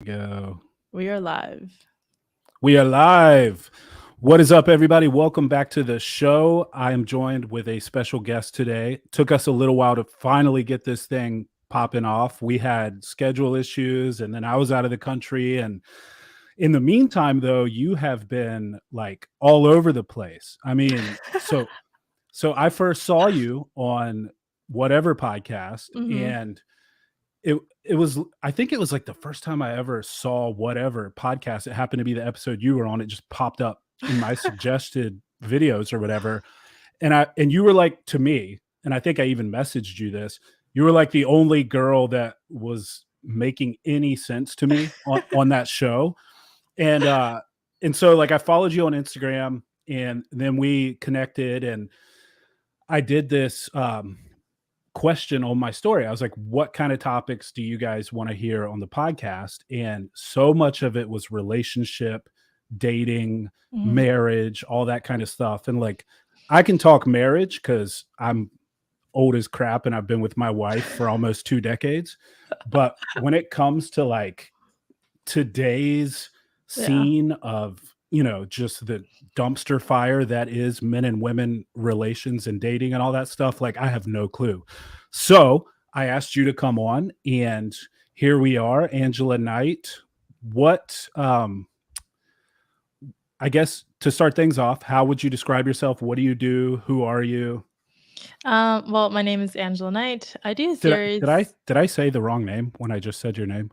Go. We are live. We are live. What is up, everybody? Welcome back to the show. I am joined with a special guest today. Took us a little while to finally get this thing popping off. We had schedule issues, and then I was out of the country. And in the meantime, though, you have been like all over the place. So I first saw you on whatever podcast, hmm and it was, I think it was like the first time I ever saw whatever podcast. It happened to be the episode you were on. It just popped up in my suggested videos or whatever. And you were like, to me, and I think I even messaged you this, you were like the only girl that was making any sense to me on that show. And so like I followed you on Instagram, and then we connected, and I did this question on my story. I was like, what kind of topics do you guys want to hear on the podcast? And so much of it was relationship, dating, hmm marriage, all that kind of stuff. And like, I can talk marriage because I'm old as crap and I've been with my wife for almost 2 decades. But when it comes to like today's Yeah. scene of, just the dumpster fire that is men and women relations and dating and all that stuff, like I have no clue. So I asked you to come on, and here we are. Angela Knight, what I guess to start things off, how would you describe yourself? What do you do? Who are you? Well, my name is Angela Knight. I do a Did I did I series. did I say the wrong name when I just said your name?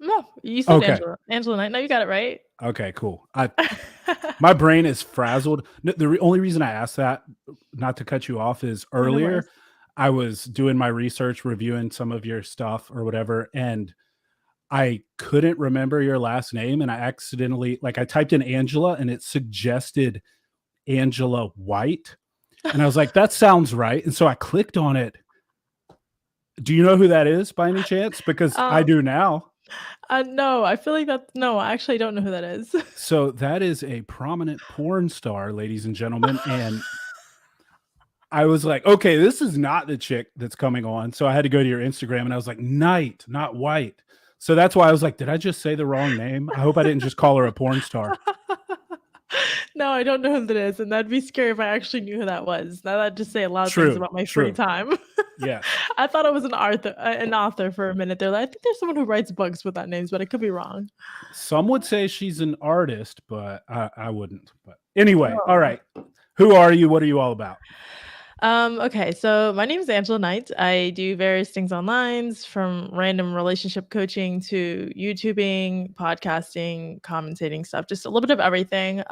No, you said Okay. Angela. Angela Knight. No, you got it right. Okay, cool. My brain is frazzled. Only reason I asked that, not to cut you off, is Oh, no earlier worries. I was doing my research, reviewing some of your stuff or whatever, and I couldn't remember your last name, and I accidentally, like, I typed in Angela, and it suggested Angela White, and I was like, that sounds right. And so I clicked on it. Do you know who that is by any chance? Because I um, do now. no, I feel like that. No, I actually don't know who that is. So that is a prominent porn star, ladies and gentlemen, and I was like, okay, this is not the chick that's coming on. So I had to go to your Instagram, and I was like, Knight, not White. So that's why I was like, did I just say the wrong name? I hope I didn't just call her a porn star. No, I don't know who that is, and that'd be scary if I actually knew who that was. Now that'd just say a lot of things True, about my free true. time. Yes. I thought it was an author for a minute there. I think there's someone who writes books with that names, but I could be wrong. Some would say she's an artist, but I wouldn't. But anyway, all Oh. right. Who are you? What are you all about? Okay, so my name is Angela Knight. I do various things online, from random relationship coaching to YouTubing, podcasting, commentating stuff, just a little bit of everything.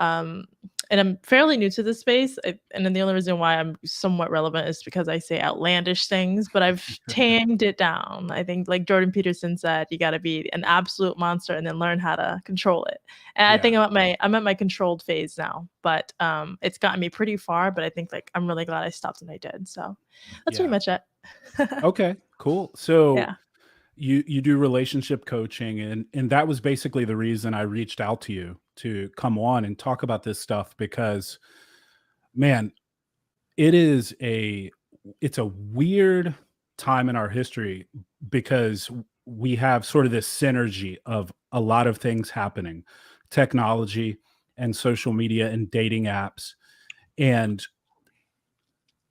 And I'm fairly new to this space. And then the only reason why I'm somewhat relevant is because I say outlandish things, but I've tamed it down. I think, like Jordan Peterson said, you got to be an absolute monster and then learn how to control it. And I Yeah. think I'm at my controlled phase now, but it's gotten me pretty far. But I think like I'm really glad I stopped when I did. So that's pretty Yeah. much it. Okay, cool. So Yeah. you do relationship coaching, and that was basically the reason I reached out to you to come on and talk about this stuff, because man, it is it's a weird time in our history, because we have sort of this synergy of a lot of things happening, technology and social media and dating apps. And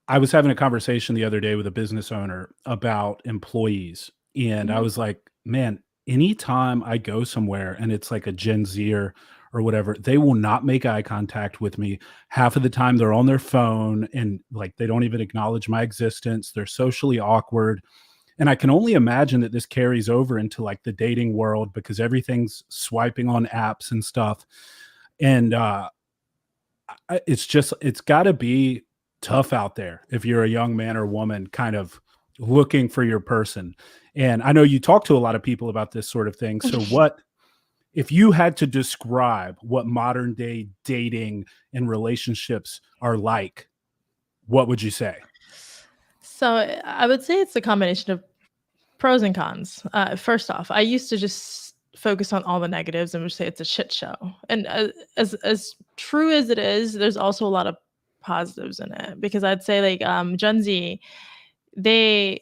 I was having a conversation the other day with a business owner about employees, and I Mhm. was like, man, anytime I go somewhere and it's like a Gen Zer or whatever, they will not make eye contact with me. Half of the time they're on their phone, and like they don't even acknowledge my existence. They're socially awkward. And I can only imagine that this carries over into like the dating world, because everything's swiping on apps and stuff. And it's got to be tough out there if you're a young man or woman kind of looking for your person. And I know you talk to a lot of people about this sort of thing. So what, if you had to describe what modern day dating and relationships are like, what would you say? So I would say it's a combination of pros and cons. First off, I used to just focus on all the negatives and would say it's a shit show. And as true as it is, there's also a lot of positives in it, because I'd say like Gen Z, they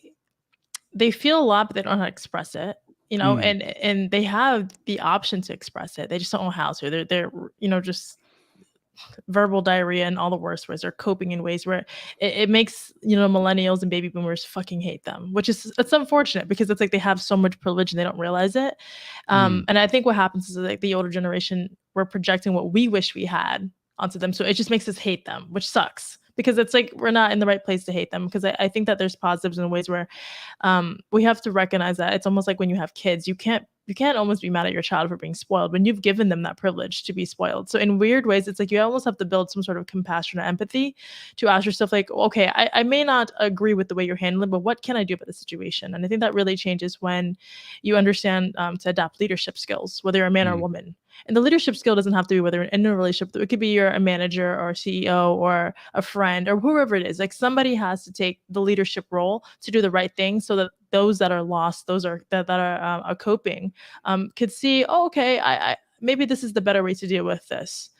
they feel a lot, but they don't know how to express it. you know, Mm, and they have the option to express it. They just don't know how to. They're you know, just verbal diarrhea in all the worst ways. They're coping in ways where it makes, you know, millennials and baby boomers fucking hate them, which is it's unfortunate because it's like they have so much privilege and they don't realize it. mm. And I think what happens is like the older generation, we're projecting what we wish we had onto them. So it just makes us hate them, which sucks because it's like we're not in the right place to hate them. Because I think that there's positives in ways where we have to recognize that it's almost like when you have kids, you can't almost be mad at your child for being spoiled when you've given them that privilege to be spoiled. So in weird ways, it's like you almost have to build some sort of compassion or empathy to ask yourself, like, okay, I may not agree with the way you're handling, but what can I do about the situation? And I think that really changes when you understand to adapt leadership skills, whether you're a man or a Mm. woman. And the leadership skill doesn't have to be whether in a relationship. It could be you're a manager or a CEO or a friend or whoever it is. Like somebody has to take the leadership role to do the right thing, so that those that are lost, those are coping, could see, oh, okay, I maybe this is the better way to deal with this.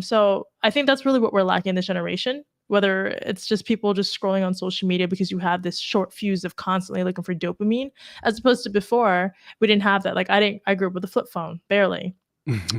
So I think that's really what we're lacking in this generation. Whether it's just people just scrolling on social media because you have this short fuse of constantly looking for dopamine, as opposed to before we didn't have that. Like I grew up with a flip phone, barely.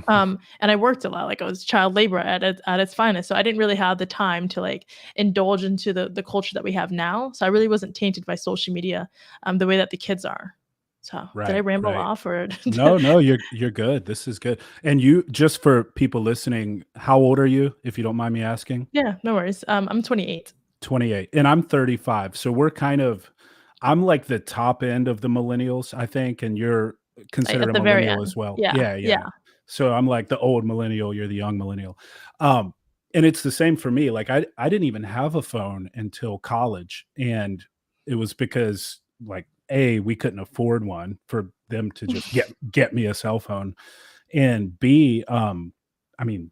And I worked a lot, like I was child labor at its finest. So I didn't really have the time to like indulge into the culture that we have now. So I really wasn't tainted by social media the way that the kids are. So did I Right, ramble right. off or No, no, you're good. This is good. And you, just for people listening, how old are you, if you don't mind me asking? yeah, no worries. I'm 28. 28. And I'm 35. So we're kind of I'm like the top end of the millennials, I think, and you're Like considered at a the very millennial end. as well. Yeah, Yeah, yeah, yeah. So I'm like the old millennial, you're the young millennial. Um, and it's the same for me. Like I didn't even have a phone until college. And it was because like A, we couldn't afford one for them to just get me a cell phone. And B, I mean,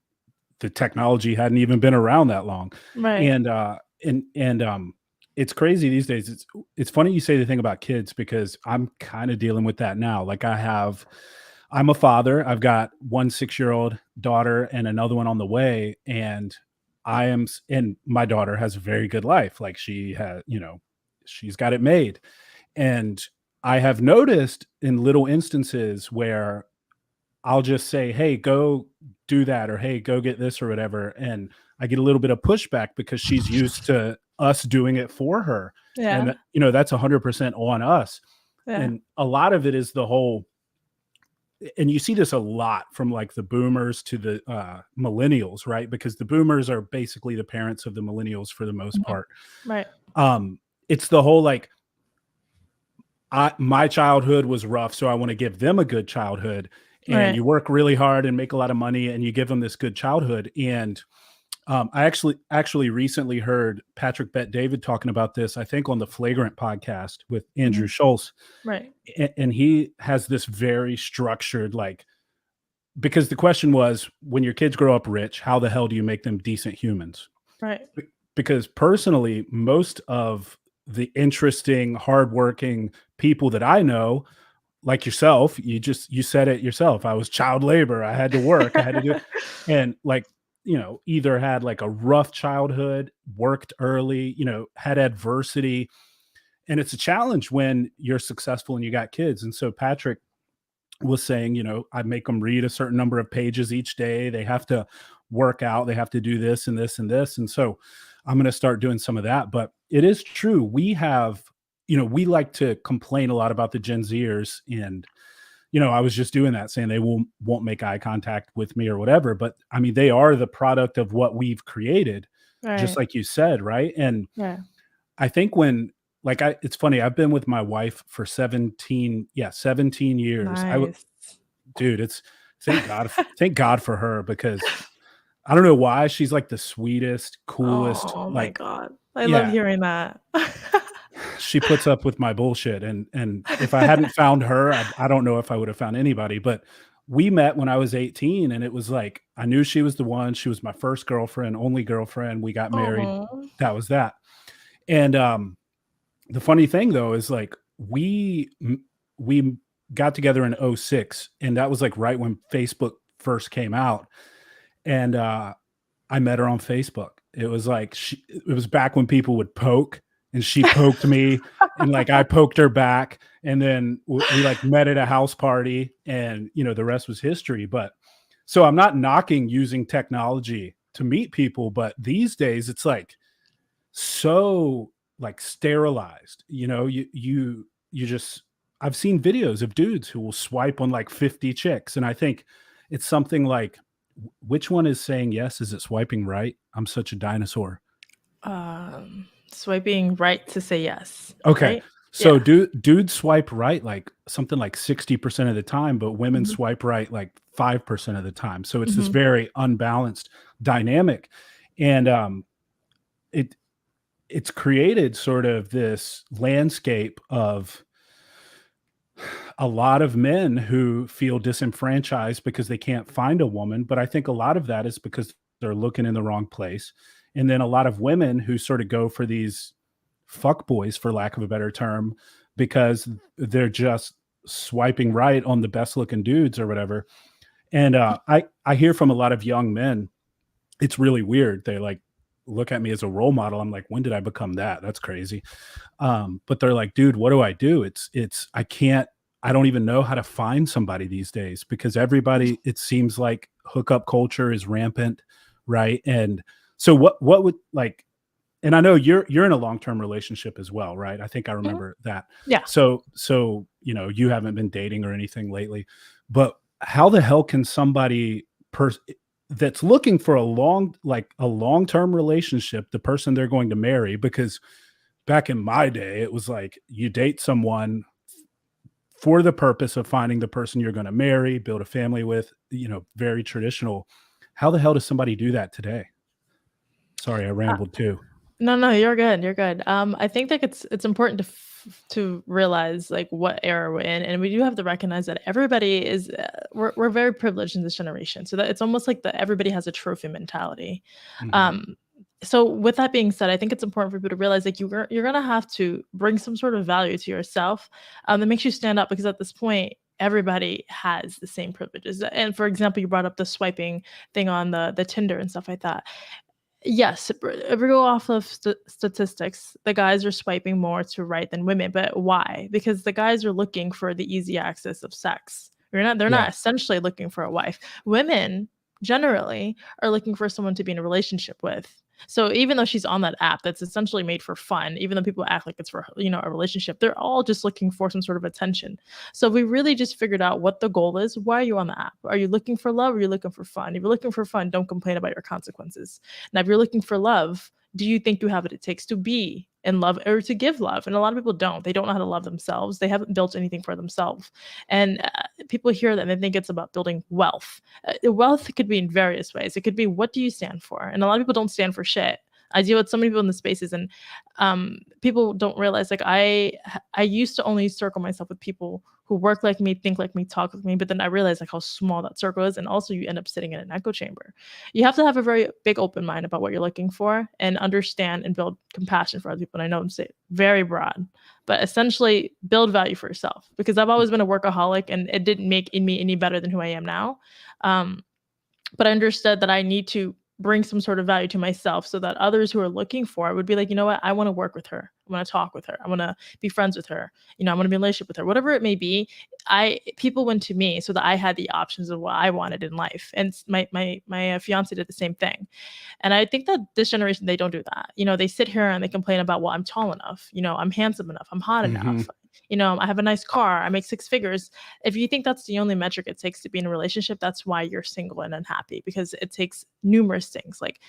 the technology hadn't even been around that long. right. And it's crazy these days. It's funny you say the thing about kids because I'm kind of dealing with that now. Like I'm a father. I've got one 6-year-old daughter and another one on the way. And and my daughter has a very good life. Like she has, she's got it made. And I have noticed in little instances where I'll just say, "Hey, go do that," or "Hey, go get this," or whatever, and I get a little bit of pushback because she's used to us doing it for her, and Yeah, that's 100% on us, yeah, and a lot of it is the whole and you see this a lot from, like, the boomers to the, millennials, right? Because the boomers are basically the parents of the millennials for the most mhm, part. right, It's the whole, like, my childhood was rough, so I wanna give them a good childhood, and right. you work really hard and make a lot of money, and you give them this good childhood, and, I actually recently heard Patrick Bet-David talking about this, I think on the Flagrant podcast with Andrew Mhm, Schultz, right, and he has this very structured, like because the question was, "When your kids grow up rich, how the hell do you make them decent humans?" right, Because personally, most of the interesting, hardworking people that I know, like yourself, you said it yourself. I was child labor. I had to work. I had to do it. And like, either had like a rough childhood, worked early, had adversity. And it's a challenge when you're successful and you got kids. And so Patrick was saying, I make them read a certain number of pages each day. They have to work out, they have to do this and this and this. And so I'm going to start doing some of that. But it is true. We have, we like to complain a lot about the Gen Zers. And, I was just doing that saying they won't make eye contact with me or whatever. But I mean, they are the product of what we've created, just right, like you said, right? And yeah. I think it's funny, I've been with my wife for 17 years. Nice. Dude, it's thank God for her because I don't know why she's like the sweetest, coolest, Oh my like god. I love yeah, hearing that. she puts up with my bullshit, and if I hadn't found her, I don't know if I would have found anybody, but we met when I was 18, and it was like I knew she was the one. She was my first girlfriend, only girlfriend. We got married. Oh, That was that. And the funny thing though is like we got together in '06, and that was like right when Facebook first came out, and I met her on Facebook. It was like it was back when people would poke, and she poked me, and like I poked her back, and then we like met at a house party, and the rest was history. But so I'm not knocking using technology to meet people, but these days it's like so like sterilized. You just I've seen videos of dudes who will swipe on like 50 chicks, and I think it's something like, which one is saying yes? Is it swiping right? I'm such a dinosaur. Swiping right to say yes, Okay. right? So Yeah. dudes swipe right like something like 60% of the time, but women Mhm, swipe right like 5% of the time. So it's this mhm. very unbalanced dynamic. And it it's created sort of this landscape of a lot of men who feel disenfranchised because they can't find a woman, but I think a lot of that is because they're looking in the wrong place. And then a lot of women who sort of go for these fuck boys, for lack of a better term, because they're just swiping right on the best looking dudes or whatever. And I hear from a lot of young men, it's really weird. They like look at me as a role model. I'm like, when did I become that? That's crazy. But they're like, dude, what do I do? I don't even know how to find somebody these days because everybody, it seems like hookup culture is rampant, right? And so what would like, and I know you're in a long-term relationship as well, right? I think I Mhm. remember that. Yeah. So you haven't been dating or anything lately, but how the hell can somebody that's looking for a long-term relationship, the person they're going to marry, because back in my day, it was like you date someone for the purpose of finding the person you're going to marry, build a family with, very traditional. How the hell does somebody do that today? Sorry, I Uh, rambled too. no, no, you're good, you're good. I think that it's important to realize, like, what era we're in, and we do have to recognize that everybody is, we're very privileged in this generation, so that it's almost like that everybody has a trophy mentality. Mhm. Um, so with that being said, I think it's important for people to realize, like, you're gonna have to bring some sort of value to yourself, that makes you stand up because at this point, everybody has the same privileges. And for example, you brought up the swiping thing on the Tinder and stuff like that. Yes, if we go off of statistics, the guys are swiping more to right than women, but why? Because the guys are looking for the easy access of sex. They're Yeah. not essentially looking for a wife. Women generally are looking for someone to be in a relationship with. So even though she's on that app that's essentially made for fun, even though people act like it's for, a relationship, they're all just looking for some sort of attention. So we really just figured out what the goal is. Why are you on the app? Are you looking for love or are you looking for fun? If you're looking for fun, don't complain about your consequences. Now, if you're looking for love, do you think you have what it takes to be in love or to give love? And a lot of people don't. They don't know how to love themselves. They haven't built anything for themselves. And people hear that and they think it's about building wealth. Wealth could be in various ways. It could be, what do you stand for? And a lot of people don't stand for shit. I deal with so many people in the spaces, and people don't realize, like, I used to only circle myself with people who work like me, think like me, talk like me, but then I realized, like, how small that circle is, and also you end up sitting in an echo chamber. You have to have a very big open mind about what you're looking for and understand and build compassion for other people. And I know I'm saying very broad, but essentially build value for yourself, because I've always been a workaholic and it didn't make me any better than who I am now. Um, but I understood that I need to bring some sort of value to myself so that others who are looking for it would be like, you know what, I want to work with her. I want to talk with her. I want to be friends with her. I want to be in a relationship with her. Whatever it may be, I people went to me so that I had the options of what I wanted in life. And my fiance did the same thing. And I think that this generation, they don't do that. They sit here and they complain about, well, I'm tall enough, I'm handsome enough, I'm hot Mhm. enough, I have a nice car, I make six figures. If you think that's the only metric it takes to be in a relationship, that's why you're single and unhappy, because it takes numerous things. Like,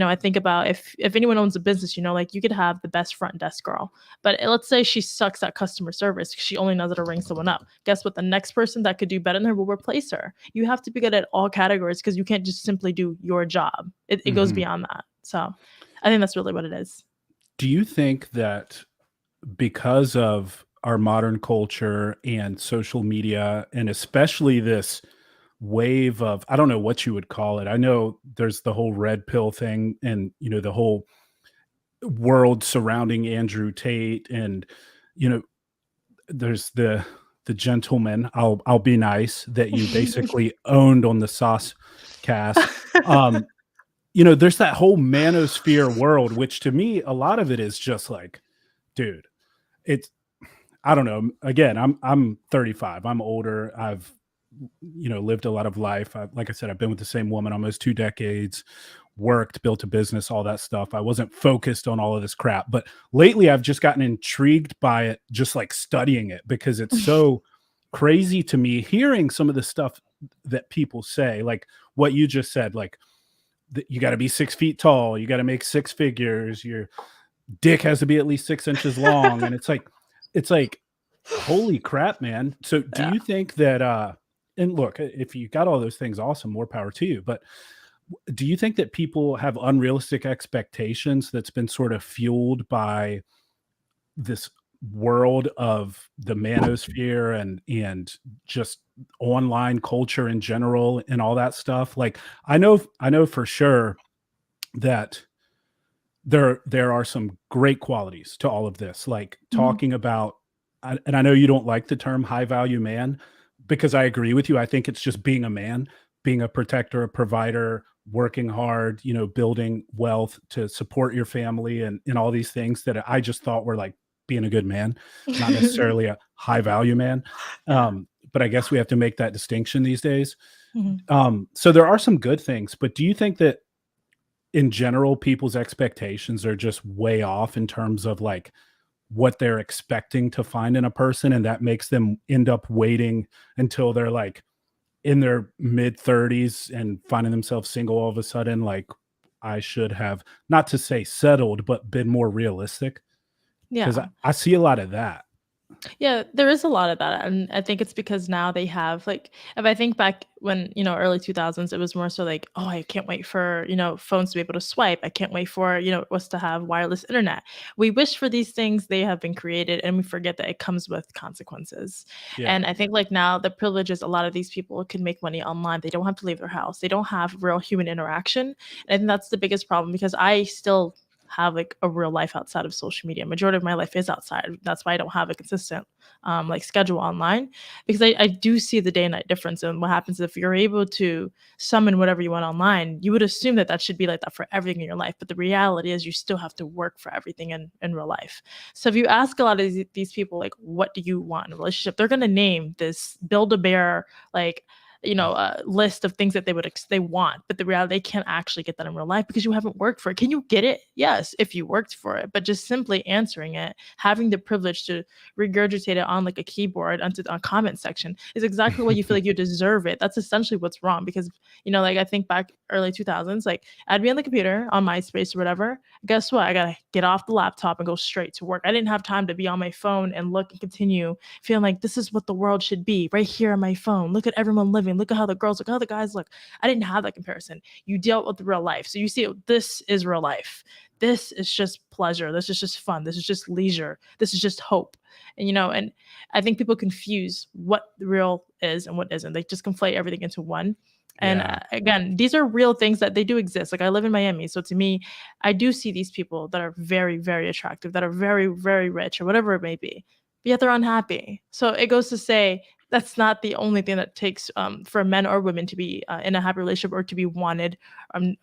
I think about, if anyone owns a business, like, you could have the best front desk girl, but let's say she sucks at customer service. She only knows how to ring someone up. Guess what? The next person that could do better than her will replace her. You have to be good at all categories because you can't just simply do your job. It goes Mhm. beyond that. So I think that's really what it is. Do you think that because of our modern culture and social media, and especially this wave of, I don't know what you would call it. I know there's the whole red pill thing and, the whole world surrounding Andrew Tate, and, you know, there's the gentleman, I'll be nice, that you basically owned on the sauce cast. Um, there's that whole manosphere world, which to me, a lot of it is just like dude, it's I don't know. Again, I'm 35. I'm older. I've lived a lot of life. Like I said, I've been with the same woman almost 2 decades, worked, built a business, all that stuff. I wasn't focused on all of this crap. But lately I've just gotten intrigued by it, just like studying it because it's so crazy to me hearing some of the stuff that people say, like what you just said, like you got to be 6 feet tall, you got to make six figures, your dick has to be at least 6 inches long. And it's like, holy crap, man. So do Yeah. you think that and look, if you got all those things, awesome, more power to you. But do you think that people have unrealistic expectations that's been sort of fueled by this world of the manosphere and just online culture in general and all that stuff? Like I know for sure that there are some great qualities to all of this, like Mhm. talking about and I know you don't like the term high value man because I agree with you. I think it's just being a man, being a protector, a provider, working hard, building wealth to support your family and all these things that I just thought were like being a good man, not necessarily a high value man. Yeah. But I guess we have to make that distinction these days. Mhm. So there are some good things, but do you think that in general, people's expectations are just way off in terms of like what they're expecting to find in a person, and that makes them end up waiting until they're like in their mid 30s and finding themselves single all of a sudden, like I should have, not to say settled, but been more realistic? Because Yeah. I see a lot of that. Yeah, there is a lot of that, and I think it's because now they have like if I think back when, early 2000s, it was more so like, "Oh, I can't wait for, phones to be able to swipe. I can't wait for, us to have wireless internet." We wish for these things, they have been created, and we forget that it comes with consequences. Yeah. And I think like now the privileges a lot of these people can make money online. They don't have to leave their house. They don't have real human interaction. And I think that's the biggest problem because I still have like a real life outside of social media. Majority of my life is outside. That's why I don't have a consistent like schedule online because I do see the day and night difference. And what happens if you're able to summon whatever you want online, you would assume that that should be like that for everything in your life. But the reality is you still have to work for everything in real life. So if you ask a lot of these people, like, what do you want in a relationship? They're going to name this build a bear, like, list of things that they want, but the reality they can't actually get that in real life because you haven't worked for it. Can you get it? Yes, if you worked for it, but just simply answering it, having the privilege to regurgitate it on like a keyboard onto a comment section is exactly what you feel like you deserve it. That's essentially what's wrong because like I think back early 2000s, like I'd be on the computer on MySpace or whatever. Guess what? I gotta get off the laptop and go straight to work. I didn't have time to be on my phone and look and continue feeling like this is what the world should be right here on my phone. Look at everyone living. Look at how the girls look, how the guys look. I didn't have that comparison. You dealt with real life. So you see, this is real life. This is just pleasure. This is just fun. This is just leisure. This is just hope. And I think people confuse what the real is and what isn't. They just conflate everything into one. And Yeah. again, these are real things that they do exist. Like I live in Miami. So to me, I do see these people that are very, very attractive, that are very, very rich or whatever it may be, but yet they're unhappy. So it goes to say that's not the only thing that takes for men or women to be in a happy relationship or to be wanted,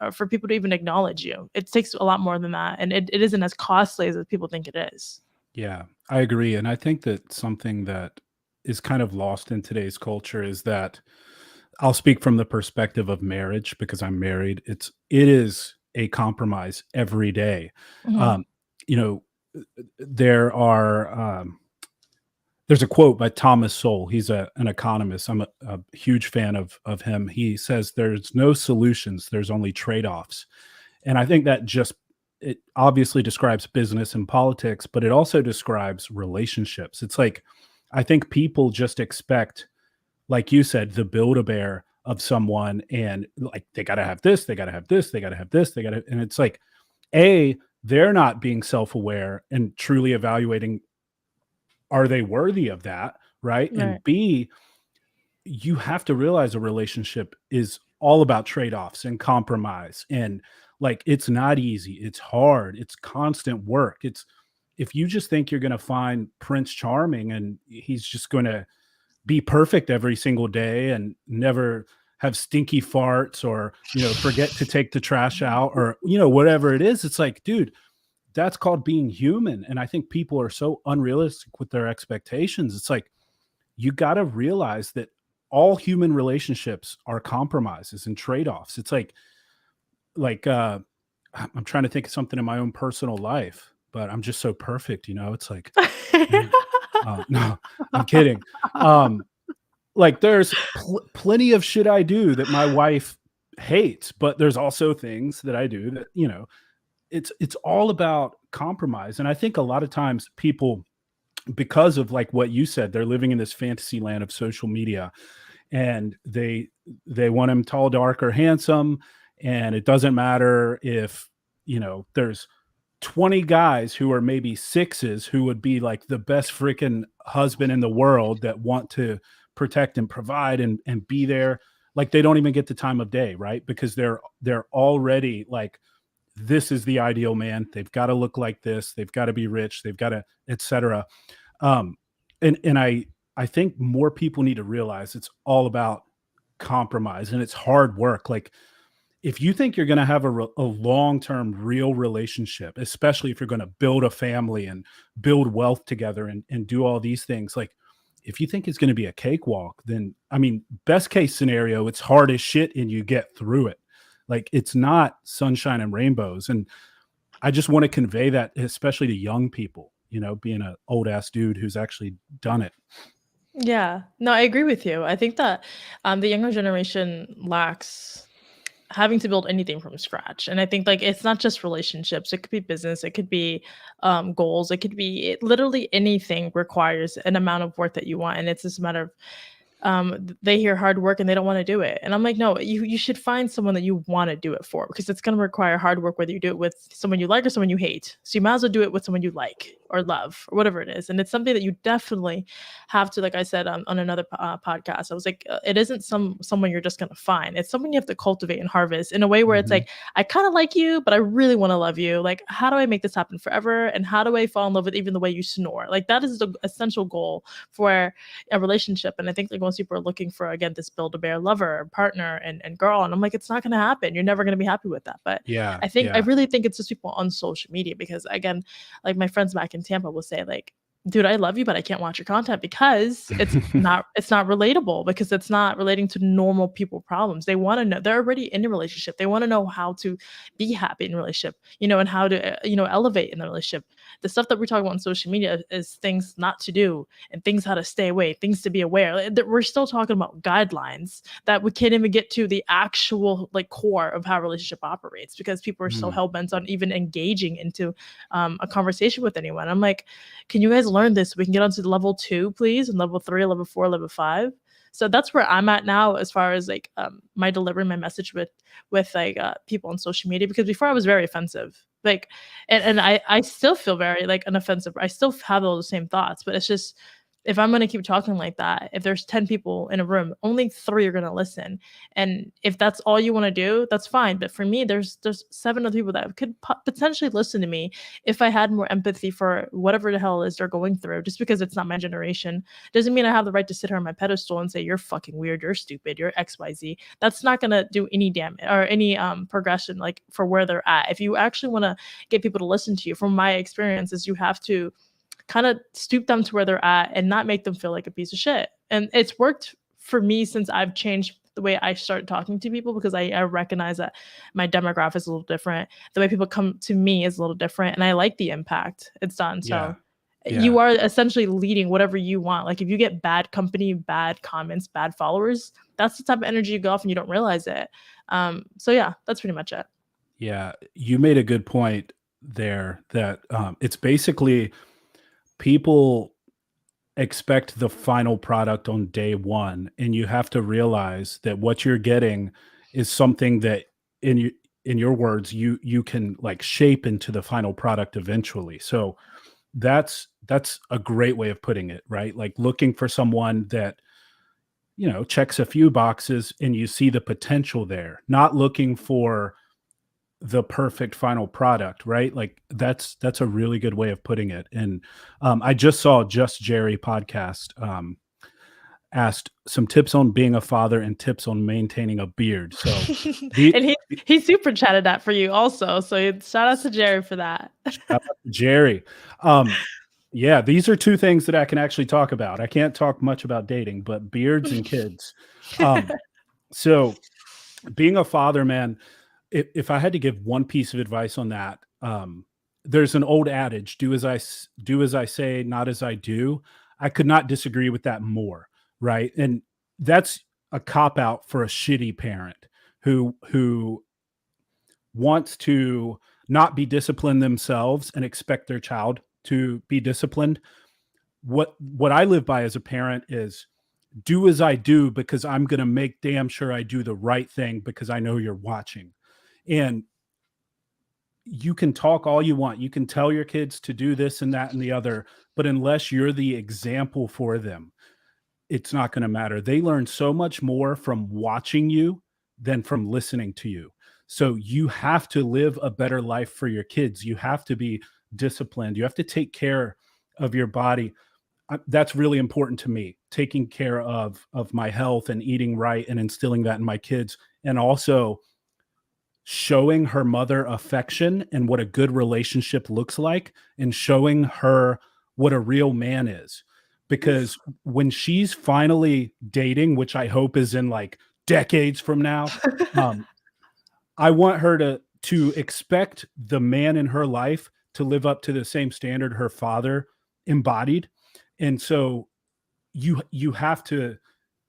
or for people to even acknowledge you. It takes a lot more than that. And it isn't as costly as people think it is. Yeah, I agree. And I think that something that is kind of lost in today's culture is that I'll speak from the perspective of marriage because I'm married. It is a compromise every day. Mhm. Um, you know, there are there's a quote by Thomas Sowell. He's an economist. I'm a huge fan of him. He says there's no solutions, there's only trade-offs. And I think that just it obviously describes business and politics, but it also describes relationships. It's like I think people just expect, like you said, the build a bear of someone, and like they got to have this, they got to have this, they got to have this, they got to, and it's like, a, they're not being self-aware and truly evaluating, are they worthy of that, right? Right. And B, you have to realize a relationship is all about trade-offs and compromise, and like it's not easy, it's hard, it's constant work. It's if you just think you're going to find Prince Charming and he's just going to be perfect every single day and never have stinky farts or forget to take the trash out or whatever it is, it's like, dude, that's called being human. And I think people are so unrealistic with their expectations. It's like, you got to realize that all human relationships are compromises and trade-offs. It's like I'm trying to think of something in my own personal life, but I'm just so perfect, it's like, man, no, I'm kidding. Um, like there's plenty of shit I do that my wife hates, but there's also things that I do that, it's all about compromise. And I think a lot of times people, because of like what you said, they're living in this fantasy land of social media, and they want him tall, dark, or handsome, and it doesn't matter if there's 20 guys who are maybe sixes who would be like the best freaking husband in the world that want to protect and provide and be there. Like they don't even get the time of day, right? Because they're already like, this is the ideal man. They've got to look like this. They've got to be rich. They've got to, etc. Um, and I think more people need to realize it's all about compromise, and it's hard work. Like if you think you're going to have a long-term real relationship, especially if you're going to build a family and build wealth together and do all these things, like if you think it's going to be a cakewalk, then I mean, best case scenario, it's hard as shit and you get through it. Like it's not sunshine and rainbows. And I just want to convey that, especially to young people, being an old ass dude who's actually done it. Yeah. No, I agree with you. I think that the younger generation lacks having to build anything from scratch. And I think like it's not just relationships, it could be business, it could be goals, it could be literally anything requires an amount of work that you want. And it's just a matter of they hear hard work and they don't want to do it. And I'm like, no, you should find someone that you want to do it for, because it's going to require hard work, whether you do it with someone you like or someone you hate. So you might as well do it with someone you like or love or whatever it is. And it's something that you definitely have to, like I said on another podcast, I was like, it isn't someone you're just going to find. It's someone you have to cultivate and harvest in a way where it's Mhm. like, I kind of like you, but I really want to love you. Like, how do I make this happen forever? And how do I fall in love with even the way you snore? Like that is the essential goal for a relationship. And I think like most people are looking for, again, this Build-A-Bear lover, partner, and girl. And I'm like, it's not going to happen. You're never going to be happy with that. But Yeah, I yeah. really think it's just people on social media, because again, like my friends back in Tampa will say like, dude, I love you, but I can't watch your content because it's not relatable, because it's not relating to normal people problems. They want to know, they're already in a relationship. They want to know how to be happy in a relationship, and how to, elevate in the relationship. The stuff that we're talking about on social media is things not to do and things how to stay away, things to be aware. We're still talking about guidelines that we can't even get to the actual like core of how a relationship operates, because people are so Mm. hell bent on even engaging into a conversation with anyone. I'm like, can you guys learn this so we can get onto the level 2, please, and level 3, level 4, level 5? So that's where I'm at now, as far as like my delivering my message with like people on social media, because before I was very offensive, like, and I still feel very like unoffensive. I still have all the same thoughts, but it's just, if I'm going to keep talking like that, if there's 10 people in a room, only 3 are going to listen. And if that's all you want to do, that's fine. But for me, there's 7 other people that could potentially listen to me if I had more empathy for whatever the hell it is they're going through. Just because it's not my generation doesn't mean I have the right to sit here on my pedestal and say, you're fucking weird, you're stupid, you're XYZ. That's not going to do any damage or any progression like for where they're at. If you actually want to get people to listen to you, from my experiences, you have to kind of stoop them to where they're at and not make them feel like a piece of shit. And it's worked for me since I've changed the way I start talking to people, because I recognize that my demographic is a little different. The way people come to me is a little different, and I like the impact it's done. Yeah, So yeah. you are essentially leading whatever you want. Like if you get bad company, bad comments, bad followers, that's the type of energy you go off and you don't realize it. So yeah, that's pretty much it. Yeah, you made a good point there that it's basically people expect the final product on day one, and you have to realize that what you're getting is something that, in your words, you can like shape into the final product eventually. So that's a great way of putting it, right? Like looking for someone that checks a few boxes and you see the potential there, not looking for the perfect final product, right? Like that's a really good way of putting it. And I just saw Just Jerry podcast. asked some tips on being a father and tips on maintaining a beard. So the, And he super chatted that for you also. So shout out to Jerry for that. shout out to Jerry. Yeah, these are two things that I can actually talk about. I can't talk much about dating, but beards and kids. So being a father, man, if I had to give one piece of advice on that, there's an old adage, do as I say, not as I do. I could not disagree with that more, right? And that's a cop out for a shitty parent who wants to not be disciplined themselves and expect their child to be disciplined. What I live by as a parent is do as I do because I'm going to make damn sure I do the right thing because I know you're watching. And you can talk all you want. You can tell your kids to do this and that and the other, but unless you're the example for them, it's not going to matter. They learn so much more from watching you than from listening to you. So you have to live a better life for your kids. You have to be disciplined. You have to take care of your body. That's really important to me, taking care of my health and eating right and instilling that in my kids, and also showing her mother affection and what a good relationship looks like, and showing her what a real man is. Because when she's finally dating, which I hope is in like decades from now, I want her to expect the man in her life to live up to the same standard her father embodied. And so you have to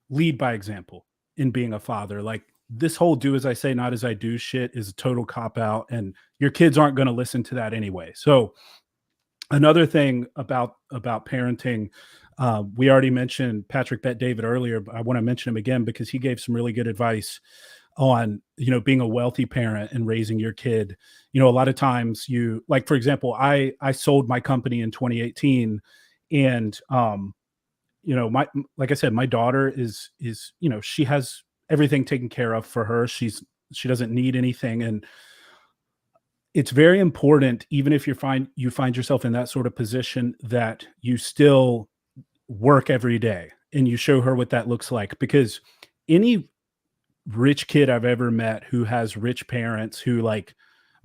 lead by example in being a father. Like, this whole do as I say, not as I do shit is a total cop out, and your kids aren't going to listen to that anyway. So another thing about parenting, we already mentioned Patrick Bet David earlier, but I want to mention him again because he gave some really good advice on, being a wealthy parent and raising your kid. A lot of times like, for example, I sold my company in 2018, and like I said, my daughter is she has everything taken care of for her. She doesn't need anything. And it's very important, even if you find yourself in that sort of position, that you still work every day and you show her what that looks like. Because any rich kid I've ever met who has rich parents who like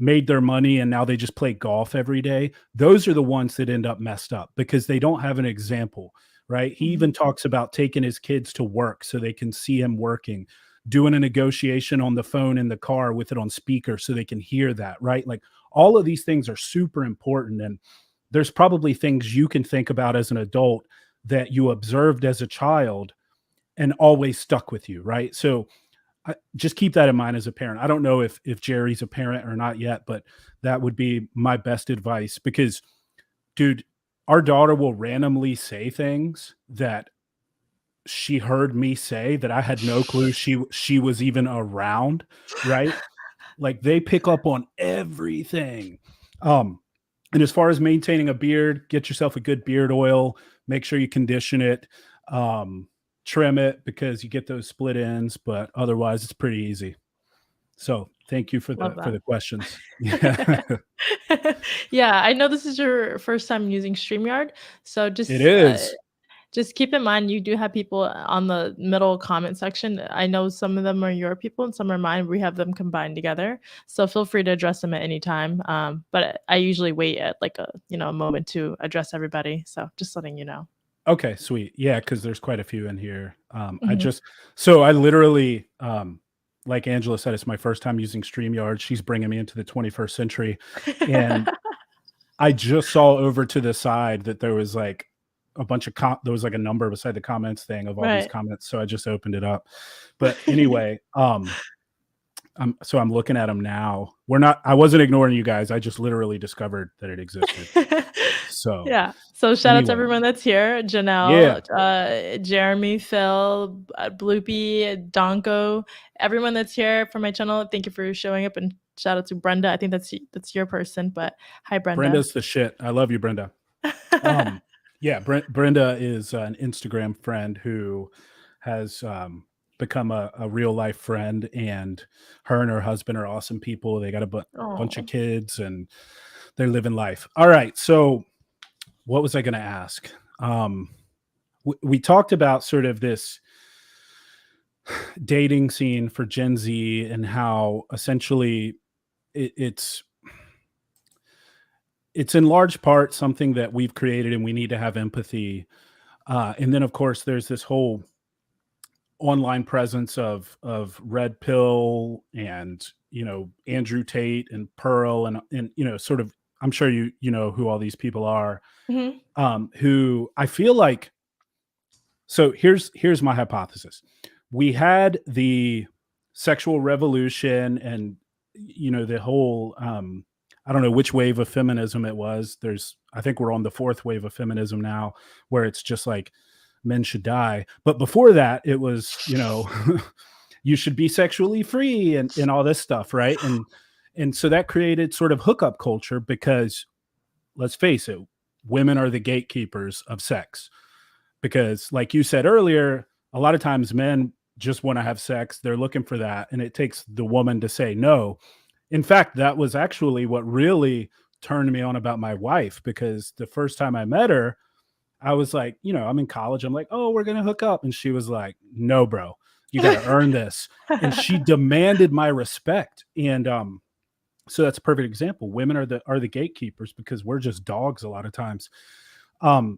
made their money and now they just play golf every day, those are the ones that end up messed up because they don't have an example, right? He even talks about taking his kids to work so they can see him working, doing a negotiation on the phone in the car with it on speaker so they can hear that, right? Like, all of these things are super important. And there's probably things you can think about as an adult that you observed as a child and always stuck with you, right? So just keep that in mind as a parent. I don't know if Jerry's a parent or not yet, but that would be my best advice. Because, dude, our daughter will randomly say things that she heard me say that I had no clue she was even around, right? Like, they pick up on everything. And as far as maintaining a beard, get yourself a good beard oil, make sure you condition it, trim it because you get those split ends, but otherwise it's pretty easy. So thank you for the questions. Yeah. Yeah, I know this is your first time using StreamYard, so It is. just keep in mind you do have people on the middle comment section. I know some of them are your people and some are mine. We have them combined together, so feel free to address them at any time. But I usually wait at like a moment to address everybody. So just letting you know. Okay, sweet. Yeah, because there's quite a few in here. I literally, like Angela said, it's my first time using StreamYard. She's bringing me into the 21st century. And I just saw over to the side that there was like a bunch of, there was like a number beside the comments thing of all these comments. So I just opened it up. But anyway, I'm looking at them now. I wasn't ignoring you guys. I just literally discovered that it existed. So yeah. So shout out to everyone that's here. Janelle, Jeremy, Phil, Bloopy, Donko, everyone that's here for my channel. Thank you for showing up, and shout out to Brenda. I think that's your person, but hi, Brenda. Brenda's the shit. I love you, Brenda. Yeah, Brenda is an Instagram friend who has become a real life friend, and her husband are awesome people. They got a bunch of kids and they're living life. All right. So what was I going to ask? we talked about sort of this dating scene for Gen Z and how essentially it, it's in large part something that we've created and we need to have empathy. And then of course there's this whole online presence of Red Pill and Andrew Tate and Pearl and sort of, I'm sure you know who all these people are, Mhm. who I feel like. So here's my hypothesis. We had the sexual revolution and the whole I don't know which wave of feminism it was. I think we're on the fourth wave of feminism now, where it's just like men should die. But before that, it was, you should be sexually free and all this stuff, right? And so that created sort of hookup culture because let's face it, women are the gatekeepers of sex. Because like you said earlier, a lot of times men just want to have sex, they're looking for that, and it takes the woman to say no. In fact, that was actually what really turned me on about my wife, because the first time I met her, I was like, I'm in college. I'm like, oh, we're going to hook up. And she was like, no, bro, you got to earn this. And she demanded my respect. And so that's a perfect example. Women are the gatekeepers because we're just dogs a lot of times. I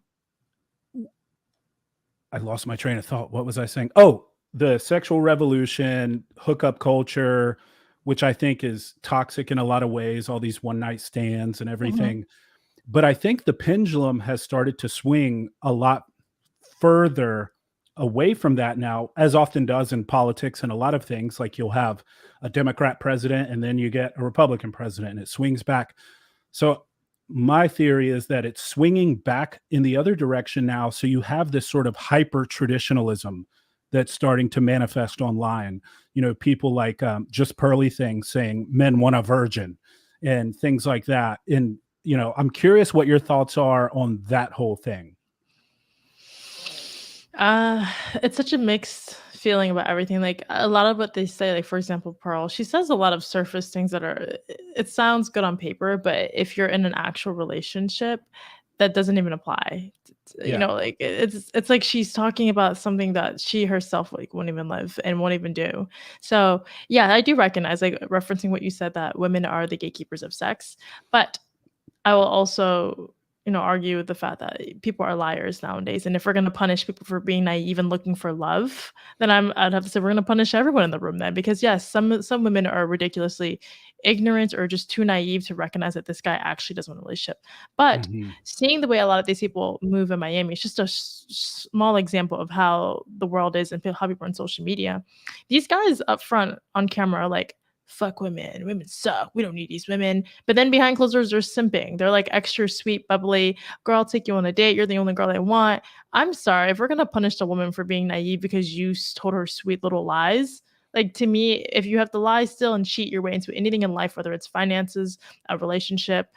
lost my train of thought. What was I saying? Oh, the sexual revolution, hookup culture, which I think is toxic in a lot of ways, all these one night stands and Mhm. everything. But I think the pendulum has started to swing a lot further away from that now, as often does in politics and a lot of things. Like you'll have a Democrat president and then you get a Republican president and it swings back. So my theory is that it's swinging back in the other direction now. So you have this sort of hyper traditionalism that's starting to manifest online. People like just Pearly things saying men want a virgin and things like that. And I'm curious what your thoughts are on that whole thing. Uh, it's such a mixed feeling about everything. Like a lot of what they say, like for example, Pearl, she says a lot of surface things that are it sounds good on paper, but if you're in an actual relationship, that doesn't even apply. Yeah. Like it's like she's talking about something that she herself like won't even live and won't even do. So yeah, I do recognize like referencing what you said that women are the gatekeepers of sex, but I will also, argue with the fact that people are liars nowadays. And if we're going to punish people for being naive and looking for love, then I'd have to say we're going to punish everyone in the room then, because yes, some women are ridiculously ignorant or just too naive to recognize that this guy actually doesn't want a relationship. But Mhm. seeing the way a lot of these people move in Miami, it's just a small example of how the world is and how people are on social media. These guys up front on camera are like, fuck women. Women suck. We don't need these women. But then behind closed doors, they're simping. They're like extra sweet, bubbly. Girl, I'll take you on a date. You're the only girl I want. I'm sorry. If we're going to punish a woman for being naive because you told her sweet little lies, like to me, if you have to lie still and cheat your way into anything in life, whether it's finances, a relationship,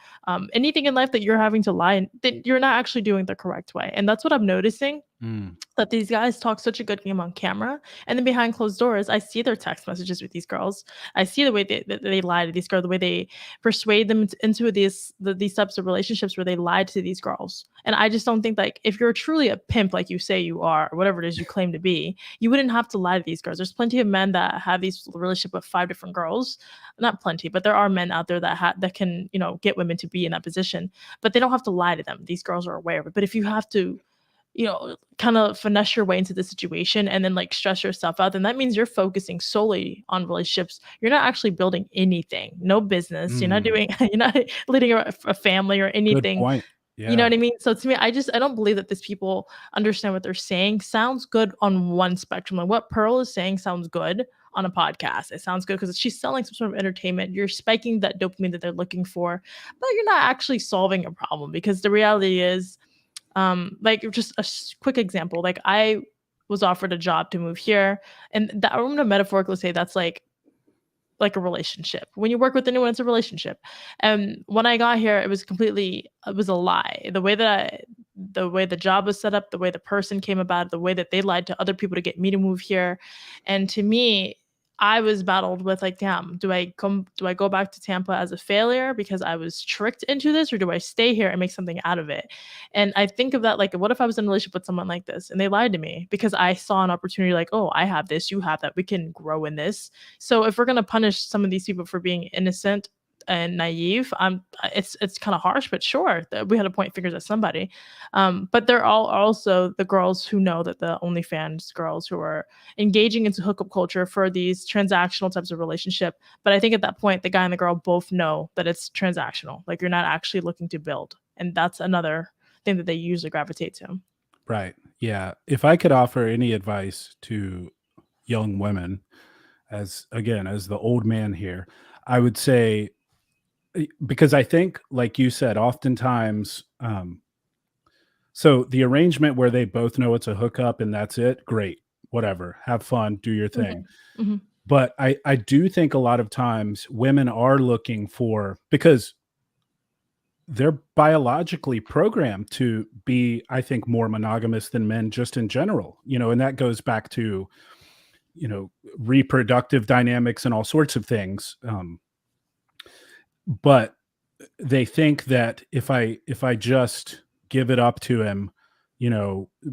anything in life that you're having to lie, that you're not actually doing the correct way. And that's what I'm noticing, Mm. that these guys talk such a good game on camera, and then behind closed doors, I see their text messages with these girls. I see the way they lie to these girls, the way they persuade them into these types of relationships where they lied to these girls. And I just don't think, like, if you're truly a pimp, like you say you are, or whatever it is you claim to be, you wouldn't have to lie to these girls. There's plenty of men that have these relationship with 5 different girls. Not plenty, but there are men out there that can, get women to be in that position, but they don't have to lie to them. These girls are aware of it. But if you have to, kind of finesse your way into the situation and then like stress yourself out, then that means you're focusing solely on relationships. You're not actually building anything, no business. You're not Mm. doing, you're not leading a family or Good anything. point. You know Yeah. what I mean? So to me, I don't believe that these people understand what they're saying. Sounds good on one spectrum. Like what Pearl is saying sounds good on a podcast. It sounds good because she's selling some sort of entertainment. You're spiking that dopamine that they're looking for, but you're not actually solving a problem, because the reality is, like just a quick example, like I was offered a job to move here, and that I'm gonna metaphorically say that's like a relationship. When you work with anyone, it's a relationship. And when I got here, it was a lie. The way the job was set up, the way the person came about, the way that they lied to other people to get me to move here. And to me, I was battled with like, damn, do I go back to Tampa as a failure because I was tricked into this, or do I stay here and make something out of it? And I think of that like, what if I was in a relationship with someone like this and they lied to me because I saw an opportunity like, oh, I have this, you have that, we can grow in this. So if we're gonna punish some of these people for being innocent and naive, it's kind of harsh, but sure, we had to point fingers at somebody. But they're all also the girls who know that the OnlyFans girls who are engaging into hookup culture for these transactional types of relationship. But I think at that point, the guy and the girl both know that it's transactional. Like you're not actually looking to build. And that's another thing that they usually gravitate to. Right. Yeah. If I could offer any advice to young women, as again, as the old man here, I would say, because I think, like you said, oftentimes, so the arrangement where they both know it's a hookup and that's it, great, whatever, have fun, do your thing. Mhm. Mhm. But I do think a lot of times women are looking for, because they're biologically programmed to be, I think, more monogamous than men just in general, and that goes back to, reproductive dynamics and all sorts of things. But they think that if I just give it up to him,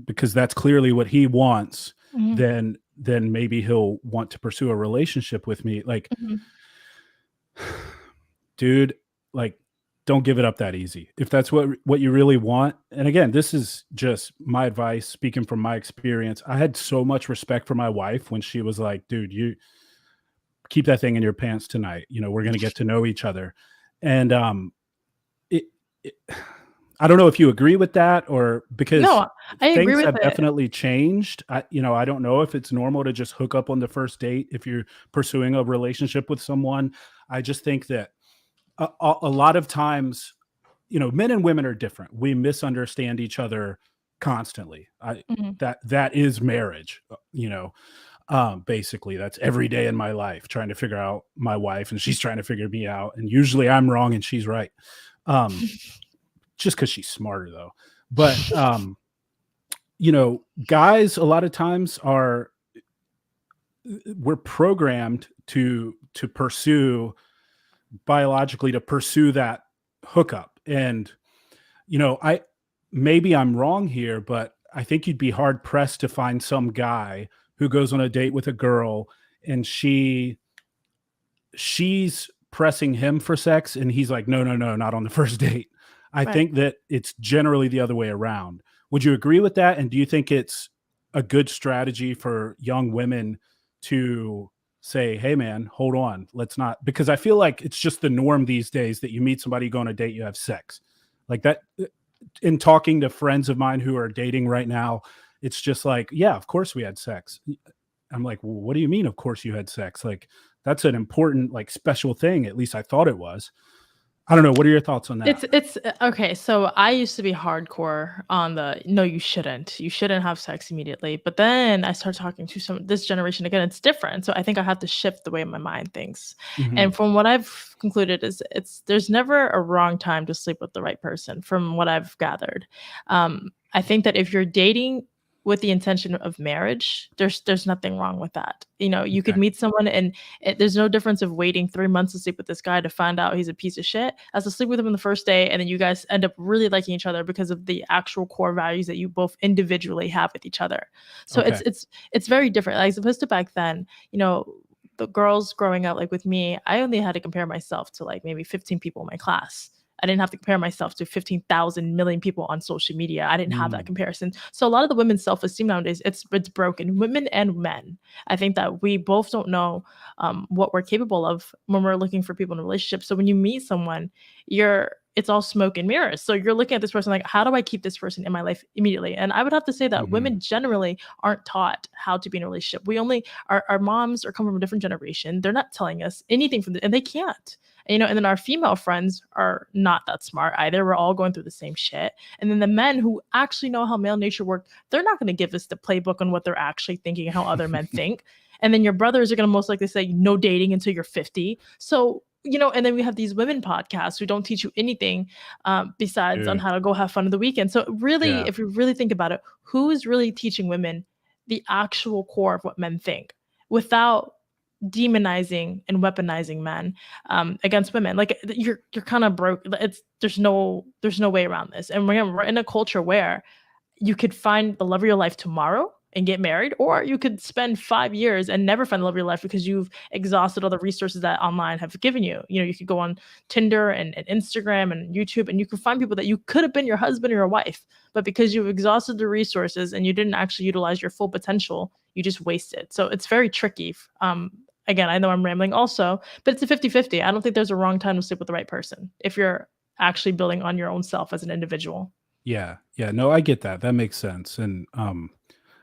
because that's clearly what he wants, Mhm. then maybe he'll want to pursue a relationship with me. Like, Mhm. dude, like, don't give it up that easy. If that's what you really want. And again, this is just my advice, speaking from my experience. I had so much respect for my wife when she was like, dude, you keep that thing in your pants tonight. We're going to get to know each other. And it, it I don't know if you agree with that, or because No, I agree things with have it. definitely changed. I don't know if it's normal to just hook up on the first date if you're pursuing a relationship with someone. I just think that a lot of times, men and women are different. We misunderstand each other constantly. Mhm. That is marriage. Basically, that's every day in my life trying to figure out my wife, and she's trying to figure me out, and usually I'm wrong and she's right. Just because she's smarter though. But guys a lot of times we're programmed to pursue, biologically, to pursue that hookup. And I maybe I'm wrong here, but I think you'd be hard pressed to find some guy who goes on a date with a girl and she's pressing him for sex and he's like, no, no, no, not on the first date. I Right. think that it's generally the other way around. Would you agree with that? And do you think it's a good strategy for young women to say, hey man, hold on, let's not, because I feel like it's just the norm these days that you meet somebody, you go on a date, you have sex like that. In talking to friends of mine who are dating right now, it's just like, yeah, of course we had sex. I'm like, well, what do you mean? Of course you had sex. Like, that's an important, like, special thing. At least I thought it was. I don't know. What are your thoughts on that? It's okay. So I used to be hardcore on the no, you shouldn't. You shouldn't have sex immediately. But then I started talking to some this generation again. It's different. So I think I have to shift the way my mind thinks. Mhm. And from what I've concluded is there's never a wrong time to sleep with the right person. From what I've gathered, I think that if you're dating with the intention of marriage, there's nothing wrong with that. You could Okay. meet someone and there's no difference of waiting 3 months to sleep with this guy to find out he's a piece of shit as to sleep with him on the first day, and then you guys end up really liking each other because of the actual core values that you both individually have with each other. So Okay. it's very different. Like, as opposed to back then, the girls growing up, like with me, I only had to compare myself to like maybe 15 people in my class. I didn't have to compare myself to 15,000 million people on social media. I didn't have that Mm. comparison. So a lot of the women's self-esteem nowadays, it's broken, women and men. I think that we both don't know what we're capable of when we're looking for people in a relationship. So when you meet someone, it's all smoke and mirrors. So you're looking at this person like, how do I keep this person in my life immediately? And I would have to say that Mhm. women generally aren't taught how to be in a relationship. We only our moms are coming from a different generation. They're not telling us anything and they can't. And then our female friends are not that smart either. We're all going through the same shit. And then the men who actually know how male nature works, they're not going to give us the playbook on what they're actually thinking and how other men think. And then your brothers are going to most likely say no dating until you're 50. So, and then we have these women podcasts who don't teach you anything besides on Dude. how to go have fun of the weekend. So really, Yeah. if you really think about it, who is really teaching women the actual core of what men think without demonizing and weaponizing men against women. Like you're kind of broke. It's there's no way around this. And we're in a culture where you could find the love of your life tomorrow and get married, or you could spend 5 years and never find the love of your life because you've exhausted all the resources that online have given you. You know, you could go on Tinder and Instagram and YouTube, and you could find people that you could have been your husband or your wife, but because you've exhausted the resources and you didn't actually utilize your full potential, you just wasted. So it's very tricky. Again, I know I'm rambling also, but it's a 50-50. I don't think there's a wrong time to sleep with the right person if you're actually building on your own self as an individual. Yeah. Yeah. No, I get that. That makes sense. And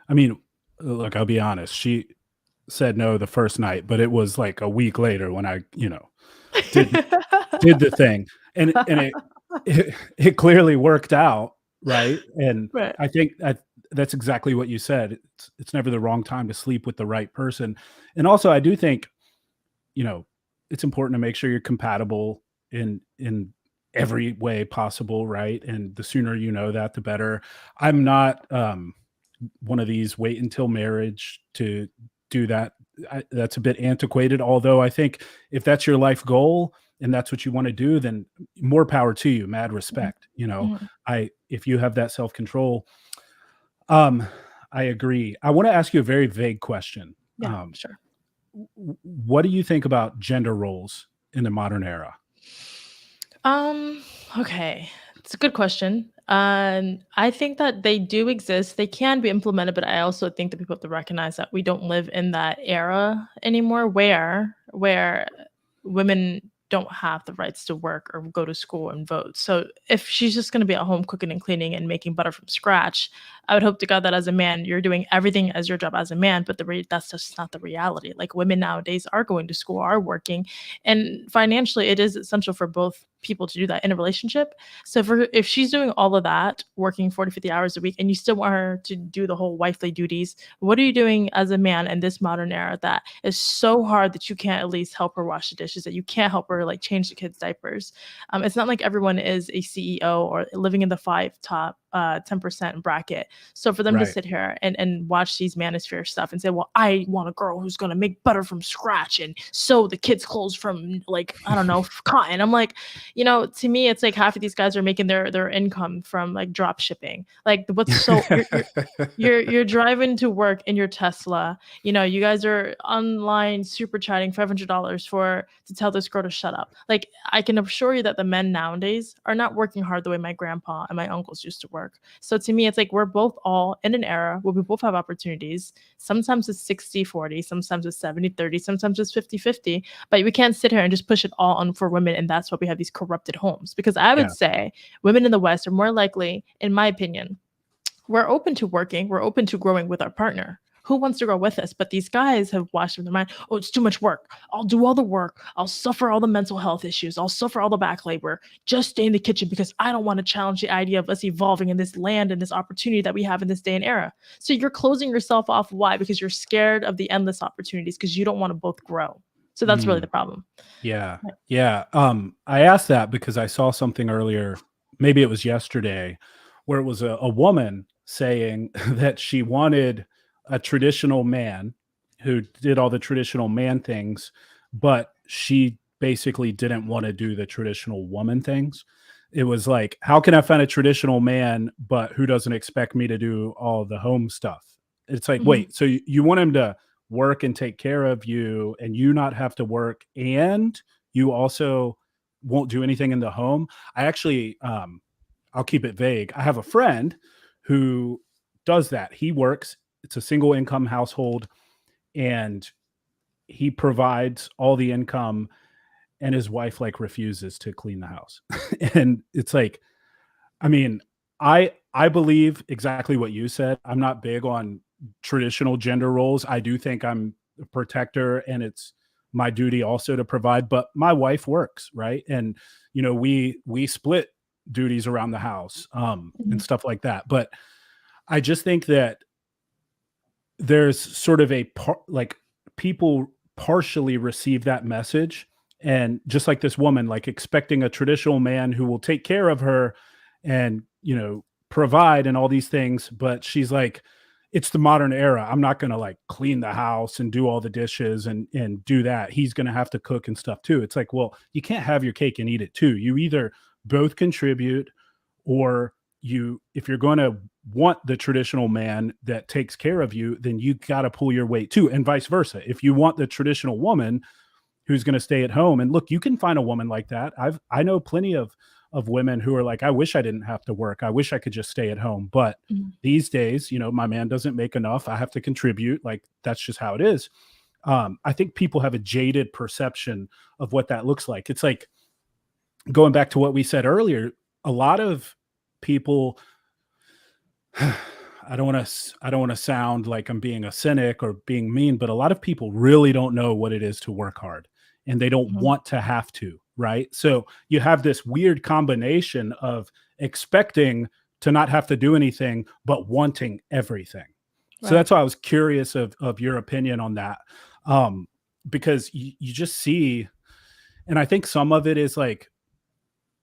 I mean, look, I'll be honest. She said no the first night, but it was like a week later when I, did did the thing, and it clearly worked out, right? And Right. I think that's exactly what you said. It's never the wrong time to sleep with the right person. And also, I do think, you know, it's important to make sure you're compatible in every way possible, right? And the sooner you know that, the better. I'm not one of these wait until marriage to do that. That's a bit antiquated. Although I think if that's your life goal and that's what you want to do, then more power to you. Mad Mhm. respect. Mhm. I if you have that self control, um, I agree. I want to ask you a very vague question. Yeah, Um, sure. what do you think about gender roles in the modern era? Um, okay. It's a good question. I think that they do exist. They can be implemented, but I also think that people have to recognize that we don't live in that era anymore where women don't have the rights to work or go to school and vote. So if she's just going to be at home cooking and cleaning and making butter from scratch, I would hope to God that as a man, you're doing everything as your job as a man. But that's just not the reality. Like women nowadays are going to school, are working, and financially, it is essential for both people to do that in a relationship. So if she's doing all of that, working 40, 50 hours a week, and you still want her to do the whole wifely duties, what are you doing as a man in this modern era that is so hard that you can't at least help her wash the dishes, that you can't help her like change the kids' diapers? It's not like everyone is a CEO or living in the five top 10% bracket. So for them to Right. sit here and watch these manosphere stuff and say, well, I want a girl who's going to make butter from scratch and sew the kids' clothes from like, I don't know, cotton. I'm like, to me, it's like half of these guys are making their income from like drop shipping. Like what's so you're driving to work in your Tesla. You guys are online super chatting $500 for to tell this girl to shut up. Like I can assure you that the men nowadays are not working hard the way my grandpa and my uncles used to work. So to me, it's like we're both all in an era where we both have opportunities. Sometimes it's 60-40, sometimes it's 70-30, sometimes it's 50-50. But we can't sit here and just push it all on for women, and that's why we have these corrupted homes. Because I would Yeah. say women in the West are more likely, in my opinion, we're open to working, we're open to growing with our partner. Who wants to grow with us? But these guys have washed in their mind, oh, it's too much work. I'll do all the work. I'll suffer all the mental health issues. I'll suffer all the back labor. Just stay in the kitchen because I don't want to challenge the idea of us evolving in this land and this opportunity that we have in this day and era. So you're closing yourself off. Why? Because you're scared of the endless opportunities because you don't want to both grow. So that's really Mm, the problem. yeah. Yeah. I asked that because I saw something earlier, maybe it was yesterday, where it was a woman saying that she wanted a traditional man who did all the traditional man things, but she basically didn't want to do the traditional woman things. It was like, how can I find a traditional man, but who doesn't expect me to do all the home stuff? It's like, Mhm. wait, so you want him to work and take care of you and you not have to work and you also won't do anything in the home? I actually, I'll keep it vague. I have a friend who does that. He works, it's a single income household, and he provides all the income, and his wife like refuses to clean the house. And it's like, I mean, I believe exactly what you said. I'm not big on traditional gender roles. I do think I'm a protector and it's my duty also to provide, but my wife works, right? And we split duties around the house and Mhm. stuff like that. But I just think that there's sort of like people partially receive that message, and just like this woman like expecting a traditional man who will take care of her and provide and all these things, but she's like, it's the modern era. I'm not going to like clean the house and do all the dishes and do that. He's going to have to cook and stuff too. It's like, well, you can't have your cake and eat it too. You either both contribute, or you, if you're going to want the traditional man that takes care of you, then you got to pull your weight too, and vice versa. If you want the traditional woman who's going to stay at home, and look, you can find a woman like that. I know plenty of women who are like, I wish I didn't have to work. I wish I could just stay at home. But Mhm. these days, you know, my man doesn't make enough. I have to contribute. Like, that's just how it is. I think people have a jaded perception of what that looks like. It's like going back to what we said earlier. A lot of people, I don't want to sound like I'm being a cynic or being mean, but a lot of people really don't know what it is to work hard, and they don't Mhm. want to have to, right? So you have this weird combination of expecting to not have to do anything but wanting everything. So Right. that's why I was curious of your opinion on that. Um because you just see, and I think some of it is like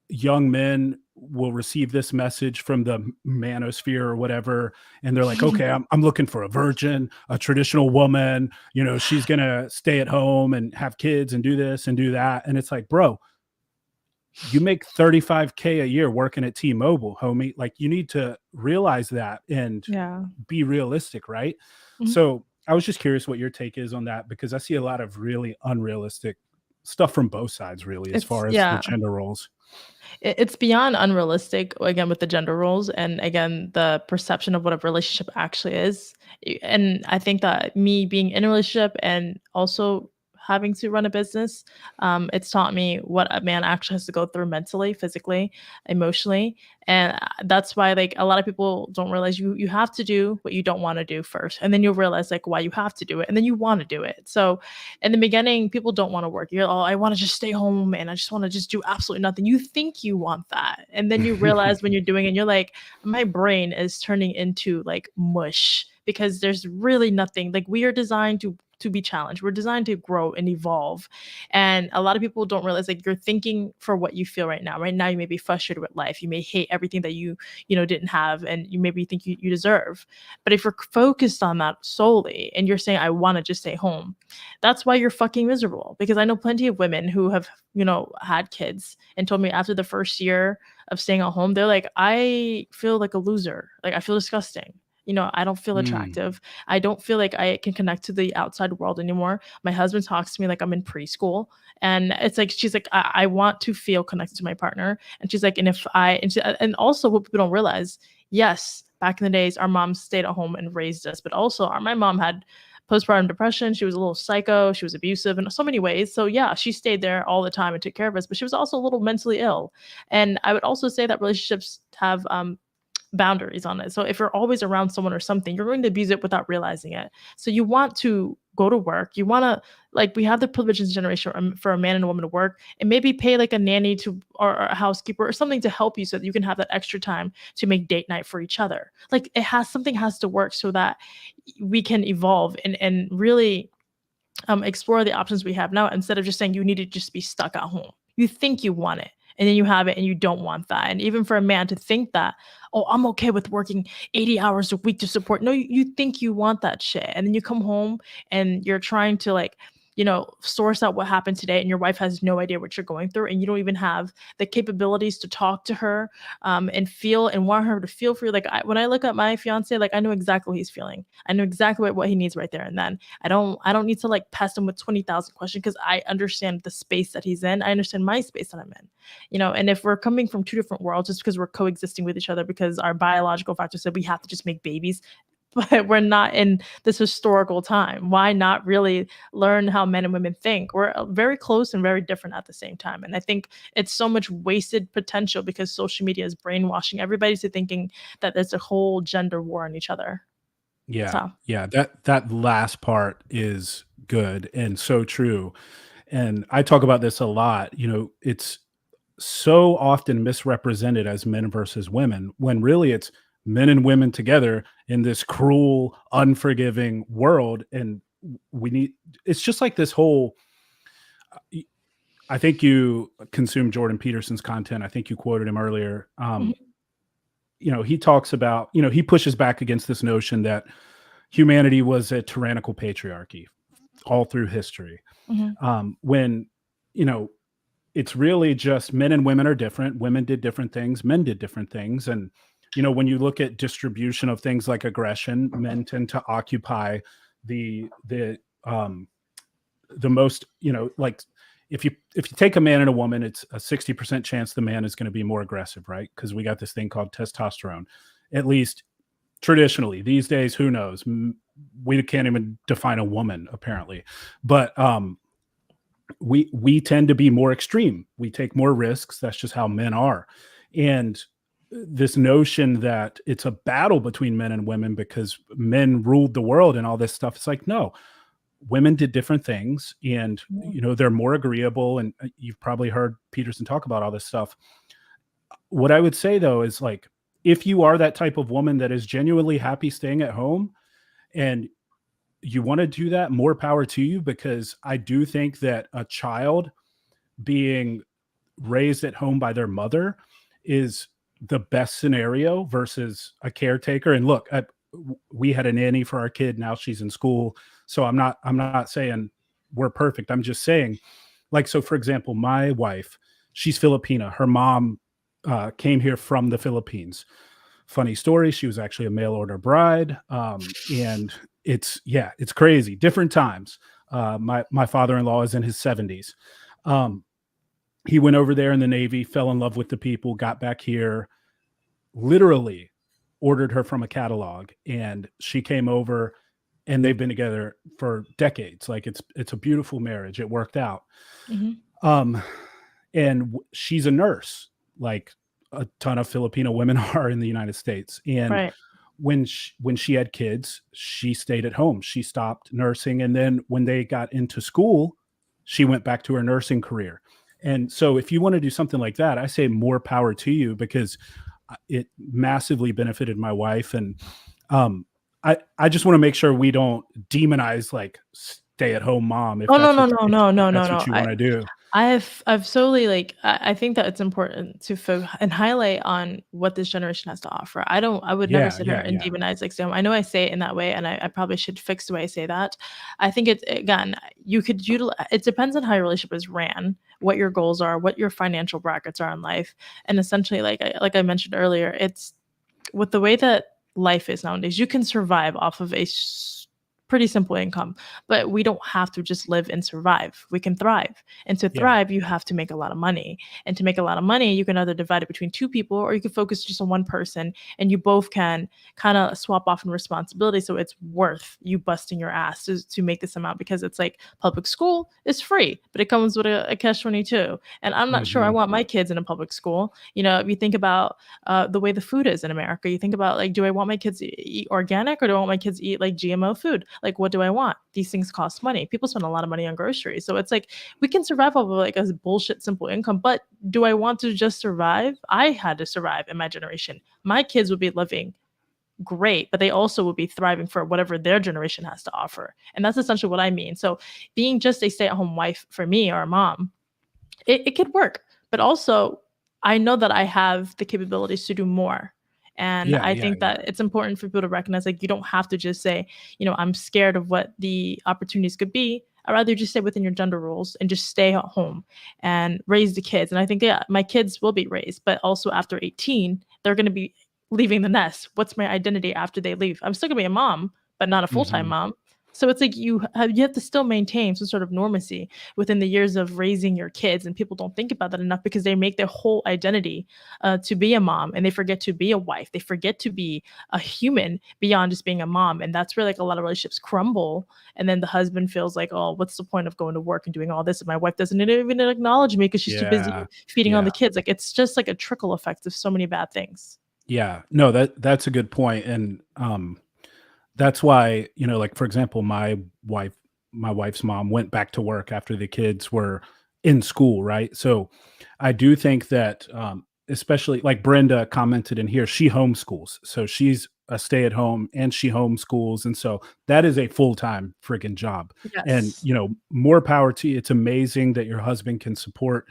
young men will receive this message from the manosphere or whatever, and they're like, okay, I'm looking for a virgin, a traditional woman, you know, she's gonna stay at home and have kids and do this and do that. And it's like, bro, you make 35K a year working at T-Mobile, homie. Like, you need to realize that and Yeah. be realistic, right? Mhm. So I was just curious what your take is on that, because I see a lot of really unrealistic stuff from both sides, really, as It's far as the yeah. gender roles. It's beyond unrealistic, again, with the gender roles and, again, the perception of what a relationship actually is. And I think that me being in a relationship and also having to run a business, it's taught me what a man actually has to go through mentally, physically, emotionally. And that's why, like, a lot of people don't realize you have to do what you don't want to do first, and then you'll realize like why you have to do it, and then you want to do it. So in the beginning, people don't want to work. You're, oh, I want to just stay home and I just want to just do absolutely nothing. You think you want that. And then you realize when you're doing it, you're like, my brain is turning into like mush, because there's really nothing. Like, we are designed to be challenged. We're designed to grow and evolve. And a lot of people don't realize, like, you're thinking for what you feel right now. Right now you may be frustrated with life. You may hate everything that you didn't have, and you maybe think you deserve. But if you're focused on that solely and you're saying, I want to just stay home, that's why you're fucking miserable. Because I know plenty of women who have, had kids and told me after the first year of staying at home, they're like, I feel like a loser. Like, I feel disgusting. I don't feel Mm. attractive. I don't feel like I can connect to the outside world anymore. My husband talks to me like I'm in preschool. And it's like, she's like, I want to feel connected to my partner. And she's like, and if I, and also what people don't realize, yes, back in the days, our moms stayed at home and raised us, but also my mom had postpartum depression. She was a little psycho. She was abusive in so many ways. So yeah, she stayed there all the time and took care of us, but she was also a little mentally ill. And I would also say that relationships have boundaries on it. So if you're always around someone or something, you're going to abuse it without realizing it. So you want to go to work. You want to, like, we have the privilege in this generation for a man and a woman to work and maybe pay like a nanny to or a housekeeper or something to help you so that you can have that extra time to make date night for each other. Like, something has to work so that we can evolve and really explore the options we have now, instead of just saying you need to just be stuck at home. You think you want it, and then you have it and you don't want that. And even for a man to think that, oh, I'm okay with working 80 hours a week to support. No, you think you want that shit. And then you come home and you're trying to, like, source out what happened today, and your wife has no idea what you're going through, and you don't even have the capabilities to talk to her and feel and want her to feel for you. Like, when I look at my fiance, like, I know exactly what he's feeling. I know exactly what he needs right there and then. I don't need to like pest him with 20,000 questions, because I understand the space that he's in. I understand my space that I'm in. And if we're coming from two different worlds just because we're coexisting with each other because our biological factor said we have to just make babies, but we're not in this historical time. Why not really learn how men and women think? We're very close and very different at the same time. And I think it's so much wasted potential because social media is brainwashing everybody to thinking that there's a whole gender war on each other. Yeah, So, yeah, that last part is good and so true. And I talk about this a lot. You know, it's so often misrepresented as men versus women, when really it's men and women together in this cruel, unforgiving world. And we need, it's just like this whole, I think you consume Jordan Peterson's content. I think you quoted him earlier. mhm, You know, he talks about, you know, he pushes back against this notion that humanity was a tyrannical patriarchy all through history. Mhm. When, you know, it's really just men and women are different. Women did different things, men did different things. And, when you look at distribution of things like aggression, men tend to occupy the um the most, like if you take a man and a woman, it's a 60% chance the man is going to be more aggressive, right? Because we got this thing called testosterone. At least traditionally. These days, who knows? We can't even define a woman apparently. But we tend to be more extreme. We take more risks. That's just how men are. And this notion that it's a battle between men and women because men ruled the world and all this stuff, it's like, no, women did different things, and Yeah. they're more agreeable. And you've probably heard Peterson talk about all this stuff. What I would say though is, like, if you are that type of woman that is genuinely happy staying at home and you want to do that, more power to you, because I do think that a child being raised at home by their mother is the best scenario versus a caretaker. And look, we had a nanny for our kid. Now she's in school. So I'm not saying we're perfect. I'm just saying, like, so for example, my wife, she's Filipina. Her mom came here from the Philippines. Funny story. She was actually a mail order bride. And it's crazy. Different times. My father-in-law is in his 70s. He went over there in the Navy, fell in love with the people, got back here, literally ordered her from a catalog, and she came over, and they've been together for decades. Like, it's a beautiful marriage. It worked out. Mhm. And she's a nurse, like a ton of Filipino women are in the United States. And Right. when she had kids, she stayed at home. She stopped nursing, and then when they got into school, she went back to her nursing career. And so, if you want to do something like that, I say more power to you, because it massively benefited my wife. And I just want to make sure we don't demonize, like, stay at home mom, if Oh, no, that's no, what no, if, no, if no, no, that's no. what you want to do. I've solely, like, I think that it's important to and highlight on what this generation has to offer. I would never Yeah, sit here yeah, and yeah. demonize, like, so I know I say it in that way, and I probably should fix the way I say that. I think it's, again, you could utilize. It depends on how your relationship is ran, what your goals are, what your financial brackets are in life, and essentially, like I mentioned earlier, it's with the way that life is nowadays, you can survive off of pretty simple income, but we don't have to just live and survive. We can thrive. And to Yeah. thrive, you have to make a lot of money. And to make a lot of money, you can either divide it between two people, or you can focus just on one person, and you both can kind of swap off in responsibility. So it's worth you busting your ass to make this amount, because it's like public school is free, but it comes with a catch 22. And I'm not sure I Mhm. want my kids in a public school. If you think about the way the food is in America. You think about, like, do I want my kids to eat organic, or do I want my kids to eat like GMO food? Like, what do I want? These things cost money. People spend a lot of money on groceries. So it's like we can survive off of like a bullshit simple income, but do I want to just survive? I had to survive in my generation. My kids would be living great, but they also would be thriving for whatever their generation has to offer. And that's essentially what I mean. So being just a stay-at-home wife for me, or a mom, it could work. But also, I know that I have the capabilities to do more. And Yeah, I yeah, think yeah. that it's important for people to recognize, like, you don't have to just say, I'm scared of what the opportunities could be. I'd rather just stay within your gender roles and just stay at home and raise the kids. And I think, yeah, my kids will be raised, but also after 18, they're going to be leaving the nest. What's my identity after they leave? I'm still going to be a mom, but not a full-time Mhm. mom. So it's like you have to still maintain some sort of normacy within the years of raising your kids, and people don't think about that enough, because they make their whole identity to be a mom, and they forget to be a wife. They forget to be a human beyond just being a mom, and that's where, like, a lot of relationships crumble. And then the husband feels like, oh, what's the point of going to work and doing all this if my wife doesn't even acknowledge me because she's too busy Yeah. feeding on Yeah. the kids? Like, it's just like a trickle effect of so many bad things. Yeah. No, that's a good point. And that's why, like, for example, wife my wife's mom went back to work after the kids were in school, right? So I do think that, especially, like, Brenda commented in here, she homeschools. So she's a stay-at-home and she homeschools. And so that is a full-time freaking job. And, Yes. more power to you. It's amazing that your husband can support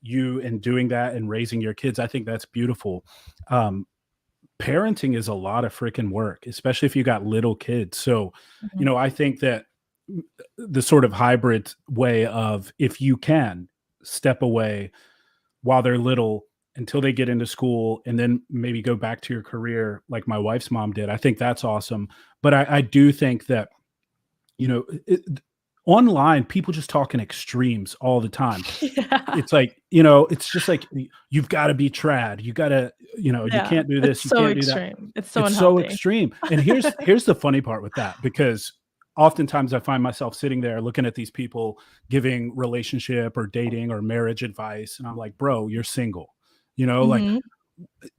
you in doing that and raising your kids. I think that's beautiful. Um, parenting is a lot of freaking work, especially if you got little kids. So, Mhm. I think that the sort of hybrid way of, if you can step away while they're little until they get into school and then maybe go back to your career like my wife's mom did. I think that's awesome. But I do think that, you know, online people just talk in extremes all the time. Yeah. It's like, it's just like, you've got to be trad. You got to, you Yeah. can't do It's this. You so can't do that. extreme. It's so It's so unhealthy. extreme. And here's the funny part with that, because oftentimes I find myself sitting there looking at these people giving relationship or dating or marriage advice, and I'm like, bro, you're single. Like, Mhm.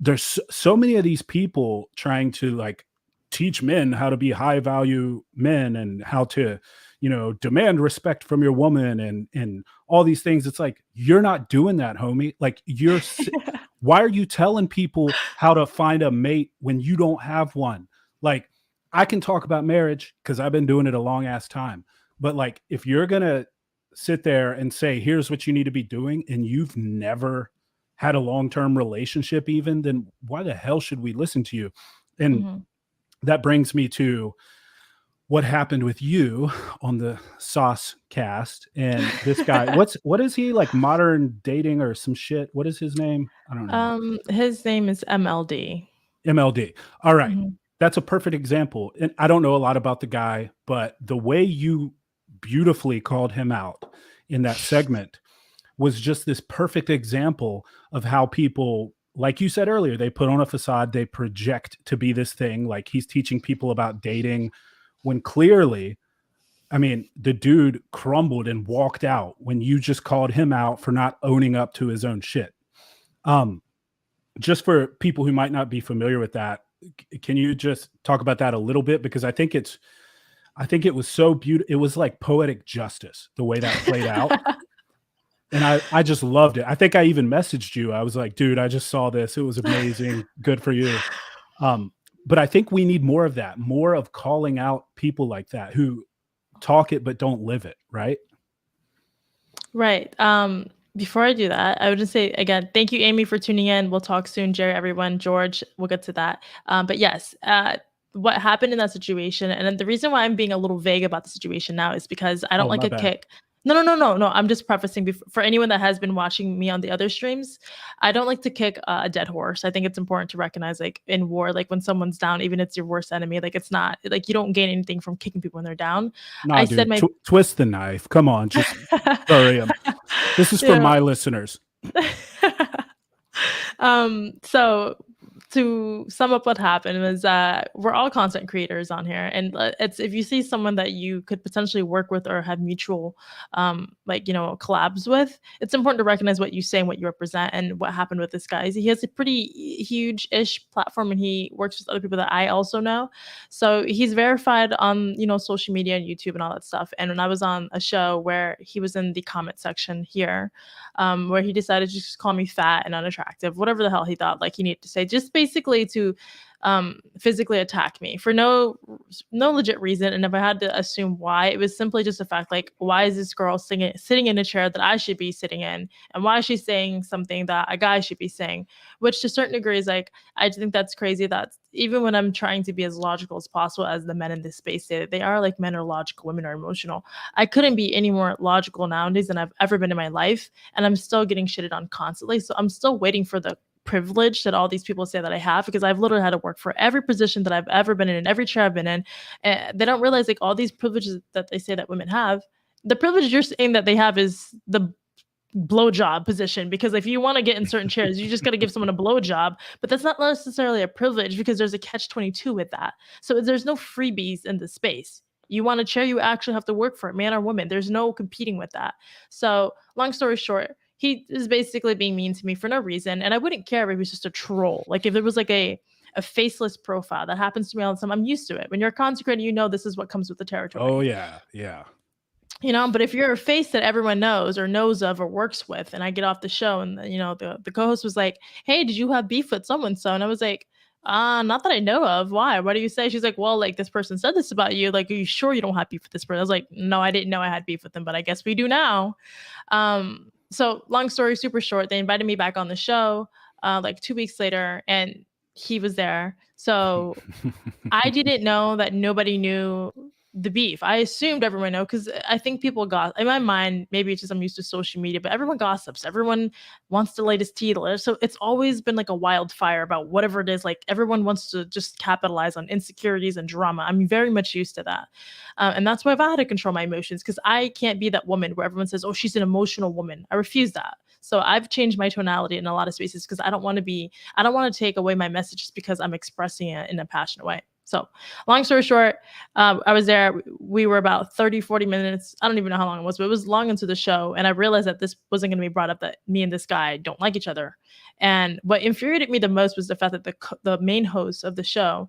there's so many of these people trying to, like, teach men how to be high value men and how to, demand respect from your woman and all these things. It's like, you're not doing that, homie. Like, why are you telling people how to find a mate when you don't have one? Like, I can talk about marriage because I've been doing it a long ass time. But like, if you're gonna sit there and say, here's what you need to be doing, and you've never had a long-term relationship even, then why the hell should we listen to you? And Mhm. that brings me to what happened with you on the Sauce cast and this guy. What is he, like, modern dating or some shit? What is his name? I don't know. His name is MLD. MLD. All right. Mhm. That's a perfect example. And I don't know a lot about the guy, but the way you beautifully called him out in that segment was just this perfect example of how people, like you said earlier, they put on a facade, they project to be this thing, like he's teaching people about dating, when clearly, I mean, the dude crumbled and walked out when you just called him out for not owning up to his own shit. Um, just for people who might not be familiar with that, can you just talk about that a little bit? Because I think it was so beautiful. It was like poetic justice the way that played out. And I just loved it. I think I even messaged you. I was like, dude, I just saw this. It was amazing. Good for you. But I think we need more of that, more of calling out people like that who talk it but don't live it, right? Right. Before I do that, I would just say again, thank you, Amy, for tuning in. We'll talk soon, Jerry, everyone, George. We'll get to that. But yes, what happened in that situation, and then the reason why I'm being a little vague about the situation now is because I don't Oh, like my a bad. kick. No, no, no, no, no. I'm just prefacing for anyone that has been watching me on the other streams. I don't like to kick a dead horse. I think it's important to recognize, like in war, like when someone's down, even if it's your worst enemy, like it's not like you don't gain anything from kicking people when they're down. Nah, I said dude, my twist the knife. Come on, just bury him. This is for yeah. my listeners. So to sum up what happened was we're all content creators on here, and it's if you see someone that you could potentially work with or have mutual like collabs with, it's important to recognize what you say and what you represent. And what happened with this guy is he has a pretty huge-ish platform, and he works with other people that I also know. So he's verified on social media and YouTube and all that stuff. And when I was on a show where he was in the comment section here, where he decided to just call me fat and unattractive, whatever the hell he thought like he needed to say, just basically to physically attack me for no legit reason. And if I had to assume why, it was simply just a fact, like, why is this girl sitting in a chair that I should be sitting in, and why is she saying something that a guy should be saying? Which to a certain degree is like, I think that's crazy. That even when I'm trying to be as logical as possible, as the men in this space say that they are, like, men are logical, women are emotional. I couldn't be any more logical nowadays than I've ever been in my life, and I'm still getting shitted on constantly. So I'm still waiting for the privilege that all these people say that I have, because I've literally had to work for every position that I've ever been in and every chair I've been in. And they don't realize, like, all these privileges that they say that women have. The privilege you're saying that they have is the blowjob position, because if you want to get in certain chairs, you just got to give someone a blowjob. But that's not necessarily a privilege, because there's a catch 22 with that. So there's no freebies in the space. You want a chair, you actually have to work for it, man or woman. There's no competing with that. So long story short, he is basically being mean to me for no reason. And I wouldn't care if he was just a troll. Like if there was like a faceless profile that happens to me all the time, I'm used to it. When you're a content creator, this is what comes with the Oh territory. yeah, yeah. But if you're a face that everyone knows or knows of or works with, and I get off the show and the co-host was like, hey, did you have beef with someone? So, and I was like, not that I know of. Why? What do you say? She's like, well, like, this person said this about you. Like, are you sure you don't have beef with this person? I was like, no, I didn't know I had beef with them, but I guess we do now. So long story super short, they invited me back on the show like 2 weeks later, and he was there. So I didn't know that nobody knew the beef. I assumed everyone knew because I think people got in my mind. Maybe it's just I'm used to social media, but everyone gossips. Everyone wants the latest tea. So it's always been like a wildfire about whatever it is. Like everyone wants to just capitalize on insecurities and drama. I'm very much used to that, and that's why I've had to control my emotions because I can't be that woman where everyone says, "Oh, she's an emotional woman." I refuse that. So I've changed my tonality in a lot of spaces because I don't want to take away my message just because I'm expressing it in a passionate way. So long story short, I was there. We were about 30, 40 minutes. I don't even know how long it was, but it was long into the show. And I realized that this wasn't going to be brought up that me and this guy don't like each other. And what infuriated me the most was the fact that the main host of the show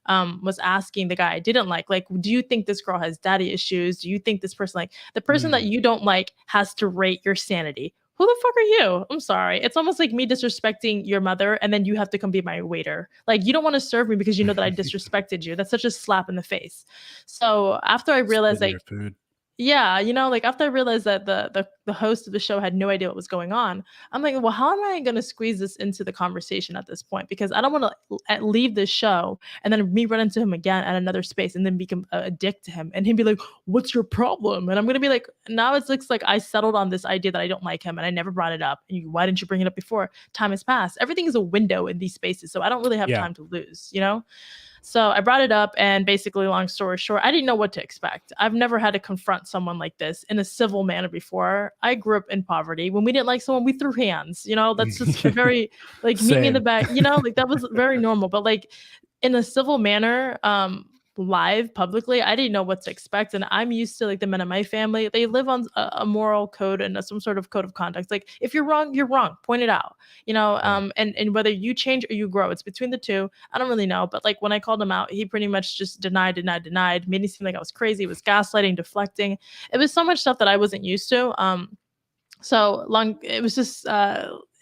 was asking the guy I didn't like, do you think this girl has daddy issues? Do you think this person, like the person that you don't like, has to rate your sanity? Who the fuck are you? I'm sorry. It's almost like me disrespecting your mother and then you have to come be my waiter. Like you don't want to serve me because you know that I disrespected you. That's such a slap in the face. So after I realized Spit in your food. yeah, like after I realized that the host of the show had no idea what was going on, I'm like, well, how am I going to squeeze this into the conversation at this point? Because I don't want to leave this show and then me run into him again at another space and then become a dick to him and he'd be like, "What's your problem?" And I'm going to be like, now it looks like I settled on this idea that I don't like him and I never brought it up. And why didn't you bring it up before? Time has passed. Everything is a window in these spaces, so I don't really have time to lose, So I brought it up, and basically, long story short, I didn't know what to expect. I've never had to confront someone like this in a civil manner before. I grew up in poverty. When we didn't like someone, we threw hands. That's just a very like meet me in the back. Like that was very normal. But like in a civil manner, live publicly, I didn't know what to expect. And I'm used to like the men in my family, they live on a moral code and some sort of code of conduct. Like if you're wrong, point it out, and whether you change or you grow, it's between the two. I don't really know. But like when I called him out, he pretty much just denied, made me seem like I was crazy. It was gaslighting, deflecting. It was so much stuff that I wasn't used to. It was just,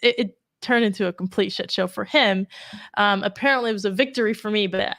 it turned into a complete shit show for him. Apparently it was a victory for me, but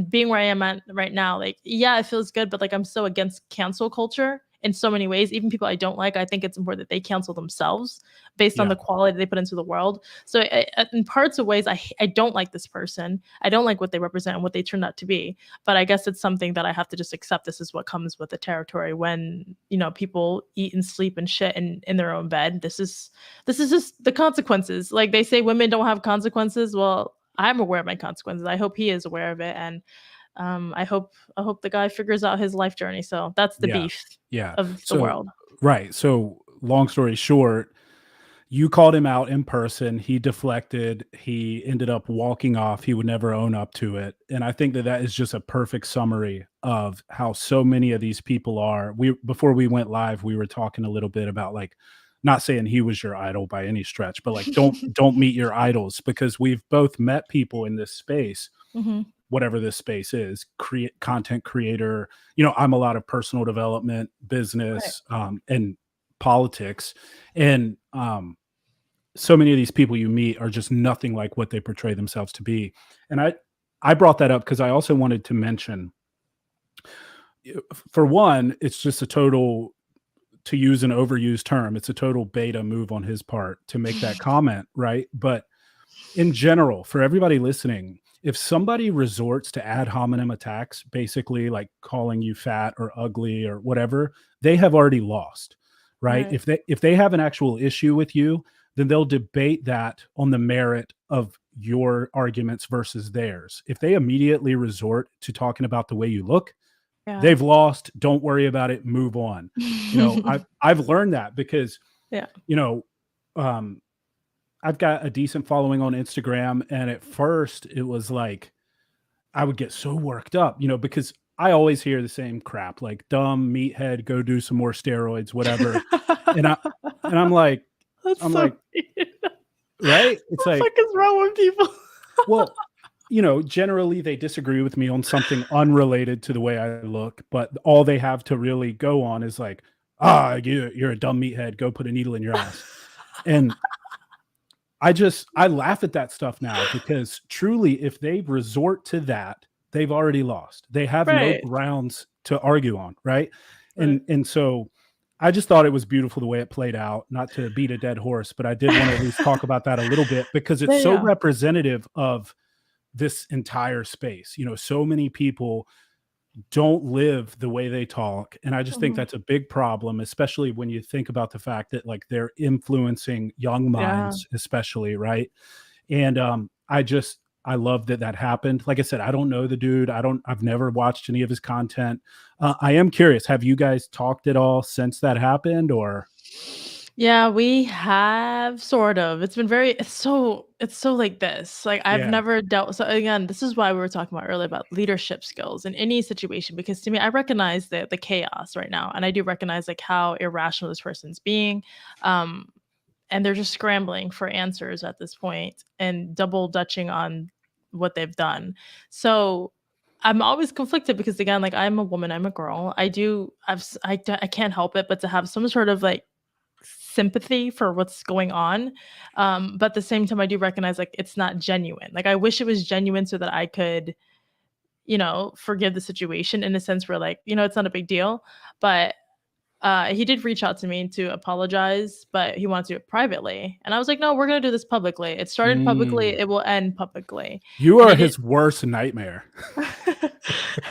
being where I am at right now, like, yeah, it feels good, but like I'm so against cancel culture in so many ways. Even people I don't like, I think it's important that they cancel themselves based on the quality they put into the world. So in parts of ways, I don't like this person. I don't like what they represent and what they turned out to be. But I guess it's something that I have to just accept. This is what comes with the territory when, people eat and sleep and shit in their own bed. This is just the consequences. Like they say women don't have consequences. Well, I'm aware of my consequences. I hope he is aware of it. And I hope the guy figures out his life journey. So that's the beef of the world. Right. So long story short, you called him out in person. He deflected. He ended up walking off. He would never own up to it. And I think that is just a perfect summary of how so many of these people are. Before we went live, we were talking a little bit about like, not saying he was your idol by any stretch, but like don't meet your idols, because we've both met people in this space, whatever this space is, content creator. I'm a lot of personal development, business, and politics, and so many of these people you meet are just nothing like what they portray themselves to be. And I brought that up because I also wanted to mention, for one, it's just a total, to use an overused term, it's a total beta move on his part to make that comment, right? But in general, for everybody listening, if somebody resorts to ad hominem attacks, basically like calling you fat or ugly or whatever, they have already lost, right? If they have an actual issue with you, then they'll debate that on the merit of your arguments versus theirs. If they immediately resort to talking about the way you look, they've lost. Don't worry about it. Move on. I've learned that because, I've got a decent following on Instagram. And at first it was like, I would get so worked up, because I always hear the same crap, like dumb meathead, go do some more steroids, whatever. and I'm like, right? It's like, what the fuck is wrong with people? Well, generally they disagree with me on something unrelated to the way I look, but all they have to really go on is like, you're a dumb meathead, go put a needle in your ass. And I laugh at that stuff now, because truly, if they resort to that, they've already lost. They have no grounds to argue on. Right. And so I just thought it was beautiful the way it played out, not to beat a dead horse, but I did want to at least talk about that a little bit, because it's so representative of this entire space. You know, so many people don't live the way they talk, and I just think Mhm. that's a big problem, especially when you think about the fact that like they're influencing young Yeah. minds, especially, right? And I love that that happened. Like I said, I don't know the dude. I've never watched any of his content. I am curious, have you guys talked at all since that happened, or Yeah, we have sort of. It's been very it's so like this. Like I've yeah. never dealt so again, this is why we were talking about earlier about leadership skills in any situation because to me I recognize the chaos right now and I do recognize like how irrational this person's being. Um and they're just scrambling for answers at this point and double dutching on what they've done. So I'm always conflicted because again, like I'm a woman, I'm a girl. I can't help it but to have some sort of like sympathy for what's going on. But at the same time, I do recognize like it's not genuine. Like I wish it was genuine so that I could, forgive the situation in a sense where like, it's not a big deal. But he did reach out to me to apologize, but he wanted to do it privately. And I was like, no, we're gonna do this publicly. It started publicly, Mm. it will end publicly. You And are it didn't his worst nightmare.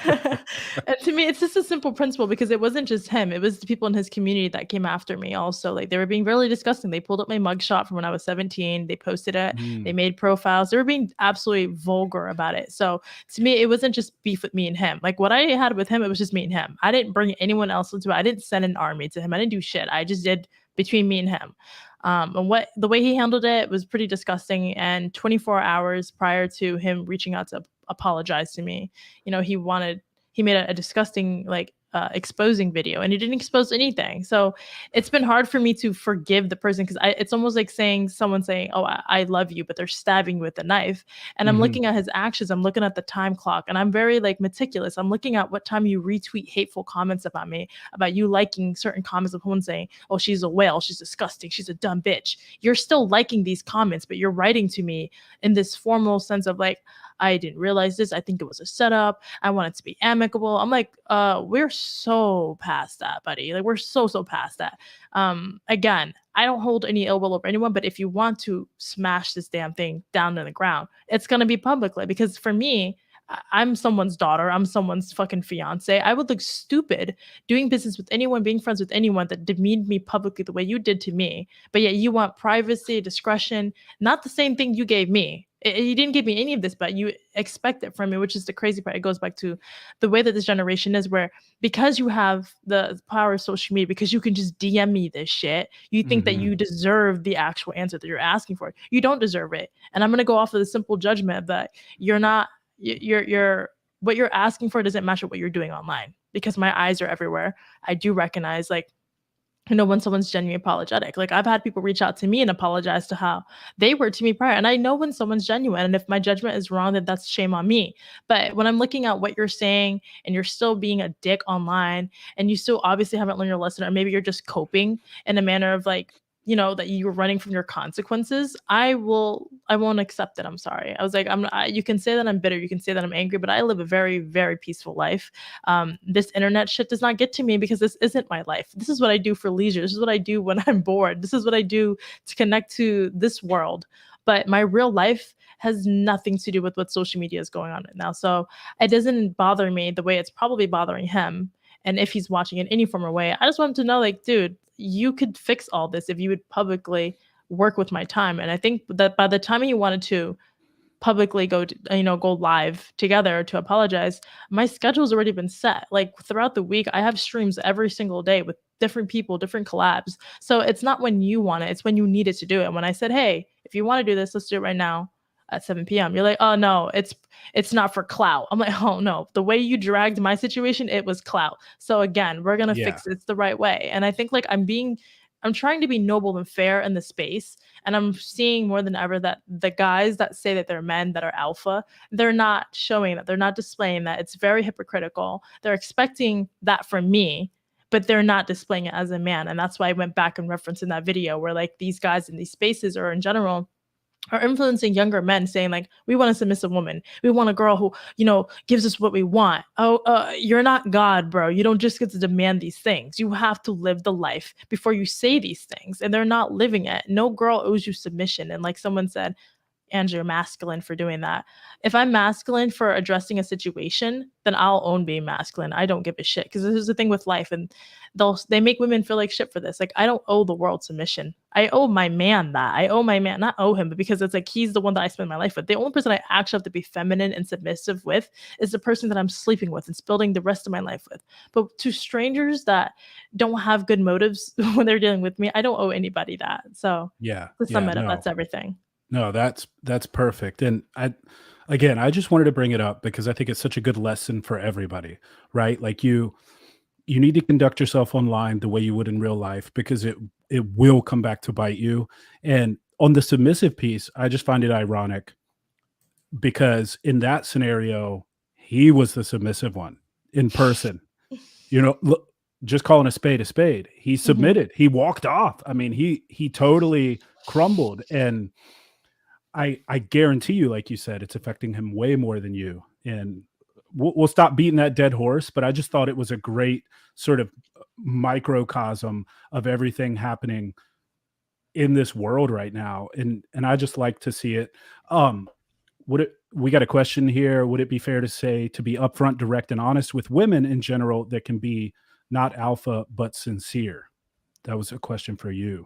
and to me, it's just a simple principle because it wasn't just him. It was the people in his community that came after me also. Like they were being really disgusting. They pulled up my mugshot from when I was 17. They posted it. They Mm. made profiles. They were being absolutely vulgar about it. So to me, it wasn't just beef with me and him. Like what I had with him, it was just me and him. I didn't bring anyone else into it. I didn't send an army to him. I didn't do shit. I just did between me and him. And what the way he handled it was pretty disgusting. And 24 hours prior to him reaching out to apologize to me, he made a disgusting like exposing video and he didn't expose anything. So it's been hard for me to forgive the person because it's almost like someone saying, oh, I love you, but they're stabbing you with a knife. And I'm Mhm. looking at his actions, I'm looking at the time clock, and I'm very like meticulous. I'm looking at what time you retweet hateful comments about me, about you liking certain comments of someone saying, oh, she's a whale, she's disgusting, she's a dumb bitch. You're still liking these comments, but you're writing to me in this formal sense of like, I didn't realize this. I think it was a setup. I want it to be amicable. I'm like, we're so past that, buddy. Like we're so past that. Again, I don't hold any ill will over anyone, but if you want to smash this damn thing down to the ground, it's gonna be publicly because for me, I'm someone's daughter. I'm someone's fucking fiance. I would look stupid doing business with anyone, being friends with anyone that demeaned me publicly the way you did to me. But yet you want privacy, discretion, not the same thing you gave me. You didn't give me any of this, but you expect it from me, which is the crazy part. It goes back to the way that this generation is, where because you have the power of social media, because you can just DM me this shit, you think that Mhm. you deserve the actual answer that you're asking for. You don't deserve it. And I'm gonna go off of the simple judgment that you're not you're what you're asking for doesn't match with what you're doing online because my eyes are everywhere. I do recognize like when someone's genuinely apologetic. Like I've had people reach out to me and apologize to how they were to me prior. And I know when someone's genuine. And if my judgment is wrong, then that's shame on me. But when I'm looking at what you're saying and you're still being a dick online and you still obviously haven't learned your lesson, or maybe you're just coping in a manner of like, that you're running from your consequences, I won't accept it. I'm sorry. I was like, you can say that I'm bitter, you can say that I'm angry, but I live a very, very peaceful life. This internet shit does not get to me because this isn't my life. This is what I do for leisure. This is what I do when I'm bored. This is what I do to connect to this world. But my real life has nothing to do with what social media is going on right now. So it doesn't bother me the way it's probably bothering him. And if he's watching in any form or way, I just want him to know, like, dude, you could fix all this if you would publicly work with my time. And I think that by the time he wanted to publicly go live together to apologize, my schedule's already been set. Like throughout the week, I have streams every single day with different people, different collabs. So it's not when you want it, it's when you need it to do it. When I said, hey, if you want to do this, let's do it right now at 7 p.m. You're like, oh no, it's not for clout. I'm like, oh no, the way you dragged my situation, it was clout. So again, we're gonna Yeah. fix it the right way. And I think like I'm trying to be noble and fair in the space. And I'm seeing more than ever that the guys that say that they're men that are alpha, they're not showing that, they're not displaying that. It's very hypocritical. They're expecting that from me, but they're not displaying it as a man. And that's why I went back and referenced in that video where like these guys in these spaces or in general are influencing younger men saying like, we want a submissive woman, we want a girl who gives us what we want. Oh, you're not God, bro. You don't just get to demand these things. You have to live the life before you say these things, and they're not living it. No girl owes you submission. And like someone said, Andrew, you're masculine for doing that. If I'm masculine for addressing a situation, then I'll own being masculine. I don't give a shit, because this is the thing with life, and they make women feel like shit for this. Like, I don't owe the world submission. I owe my man that. I owe my man, not owe him, but because it's like he's the one that I spend my life with. The only person I actually have to be feminine and submissive with is the person that I'm sleeping with and spending the rest of my life with. But to strangers that don't have good motives when they're dealing with me, I don't owe anybody that. So Yeah. to sum Yeah. it up, No. that's everything. No, that's perfect. And I just wanted to bring it up because I think it's such a good lesson for everybody, right? Like you need to conduct yourself online the way you would in real life, because it will come back to bite you. And on the submissive piece, I just find it ironic because in that scenario, he was the submissive one in person. Look, just calling a spade a spade. He submitted. He walked off. I mean, he totally crumbled. And I guarantee you, like you said, it's affecting him way more than you. And we'll stop beating that dead horse. But I just thought it was a great sort of microcosm of everything happening in this world right now. And I just like to see it. We got a question here. Would it be fair to say to be upfront, direct, and honest with women in general that can be not alpha but sincere? That was a question for you.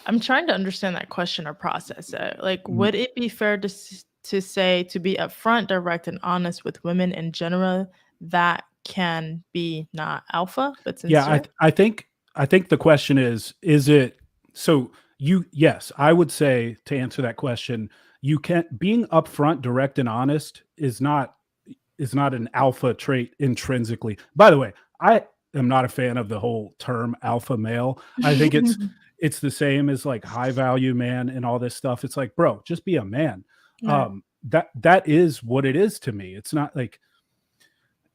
I'm trying to understand that question or process it. Like, would it be fair to say to be upfront, direct, and honest with women in general that can be not alpha but sincere? Yeah, I think the question is it so yes, I would say, to answer that question, you can't being upfront, direct, and honest is not an alpha trait intrinsically. By the way, I am not a fan of the whole term alpha male. I think it's the same as like high value man and all this stuff. It's like, bro, just be a man. Right. That is what it is to me. It's not like,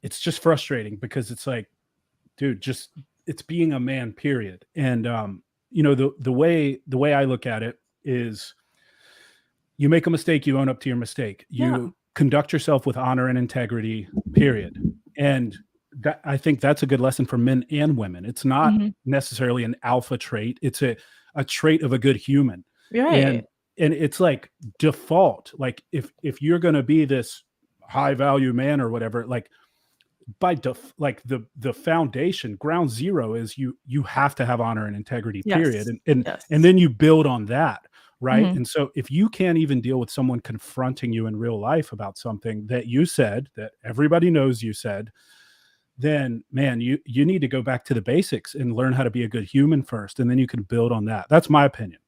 it's just frustrating because it's like, dude, it's being a man, period. And the way I look at it is, you make a mistake, you own up to your mistake. You conduct yourself with honor and integrity, period. And that, I think that's a good lesson for men and women. It's not necessarily an alpha trait. It's a trait of a good human. Right. And it's like default. Like if you're going to be this high value man or whatever, like like the foundation, ground zero is you have to have honor and integrity, period. Yes. And then you build on that. Right. Mhm. And so if you can't even deal with someone confronting you in real life about something that you said, that everybody knows you said, then man, you need to go back to the basics and learn how to be a good human first. And then you can build on that. That's my opinion.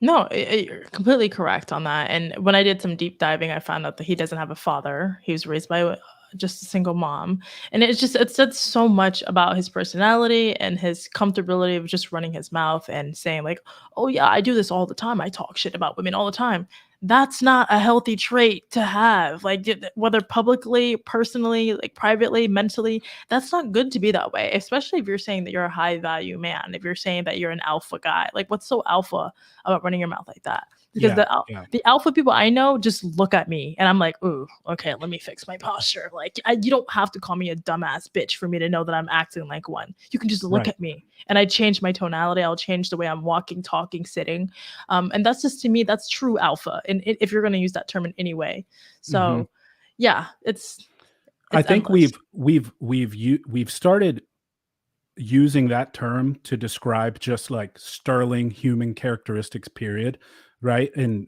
No, you're completely correct on that. And when I did some deep diving, I found out that he doesn't have a father. He was raised by just a single mom. And it said so much about his personality and his comfortability of just running his mouth and saying like, oh yeah, I do this all the time. I talk shit about women all the time. That's not a healthy trait to have. Like, whether publicly, personally, like privately, mentally, that's not good to be that way, especially if you're saying that you're a high value man, if you're saying that you're an alpha guy. Like, what's so alpha about running your mouth like that? Because the alpha people I know just look at me and I'm like, ooh, okay, let me fix my posture. Like, you don't have to call me a dumbass bitch for me to know that I'm acting like one. You can just look at me, and I change my tonality. I'll change the way I'm walking, talking, sitting. And that's just, to me, that's true alpha. And if you're going to use that term in any way. So yeah, it's I think endless. we've started using that term to describe just like sterling human characteristics, period. Right. And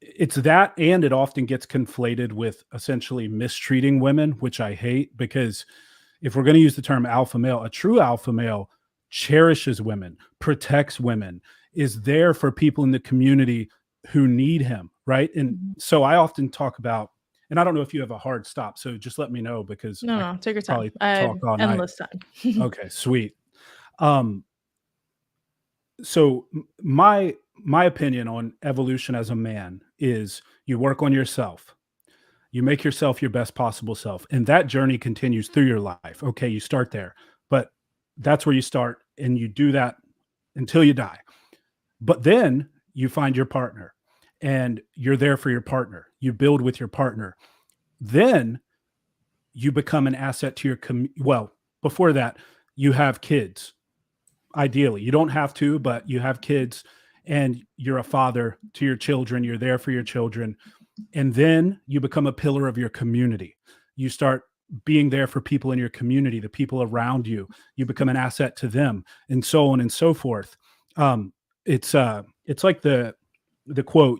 it's that, and it often gets conflated with essentially mistreating women, which I hate, because if we're going to use the term alpha male, a true alpha male cherishes women, protects women, is there for people in the community who need him. Right. And so I often talk about, and I don't know if you have a hard stop, so just let me know, because No, take your time. Talk all night. Endless time. Okay, sweet. So my opinion on evolution as a man is, you work on yourself. You make yourself your best possible self, and that journey continues through your life. Okay, you start there, but that's where you start, and you do that until you die. But then you find your partner, and you're there for your partner. You build with your partner. Then you become an asset to your well, before that, you have kids. Ideally, you don't have to, but you have kids, and you're a father to your children, you're there for your children, and then you become a pillar of your community. You start being there for people in your community, the people around you. You become an asset to them, and so on and so forth. Um, it's like the quote,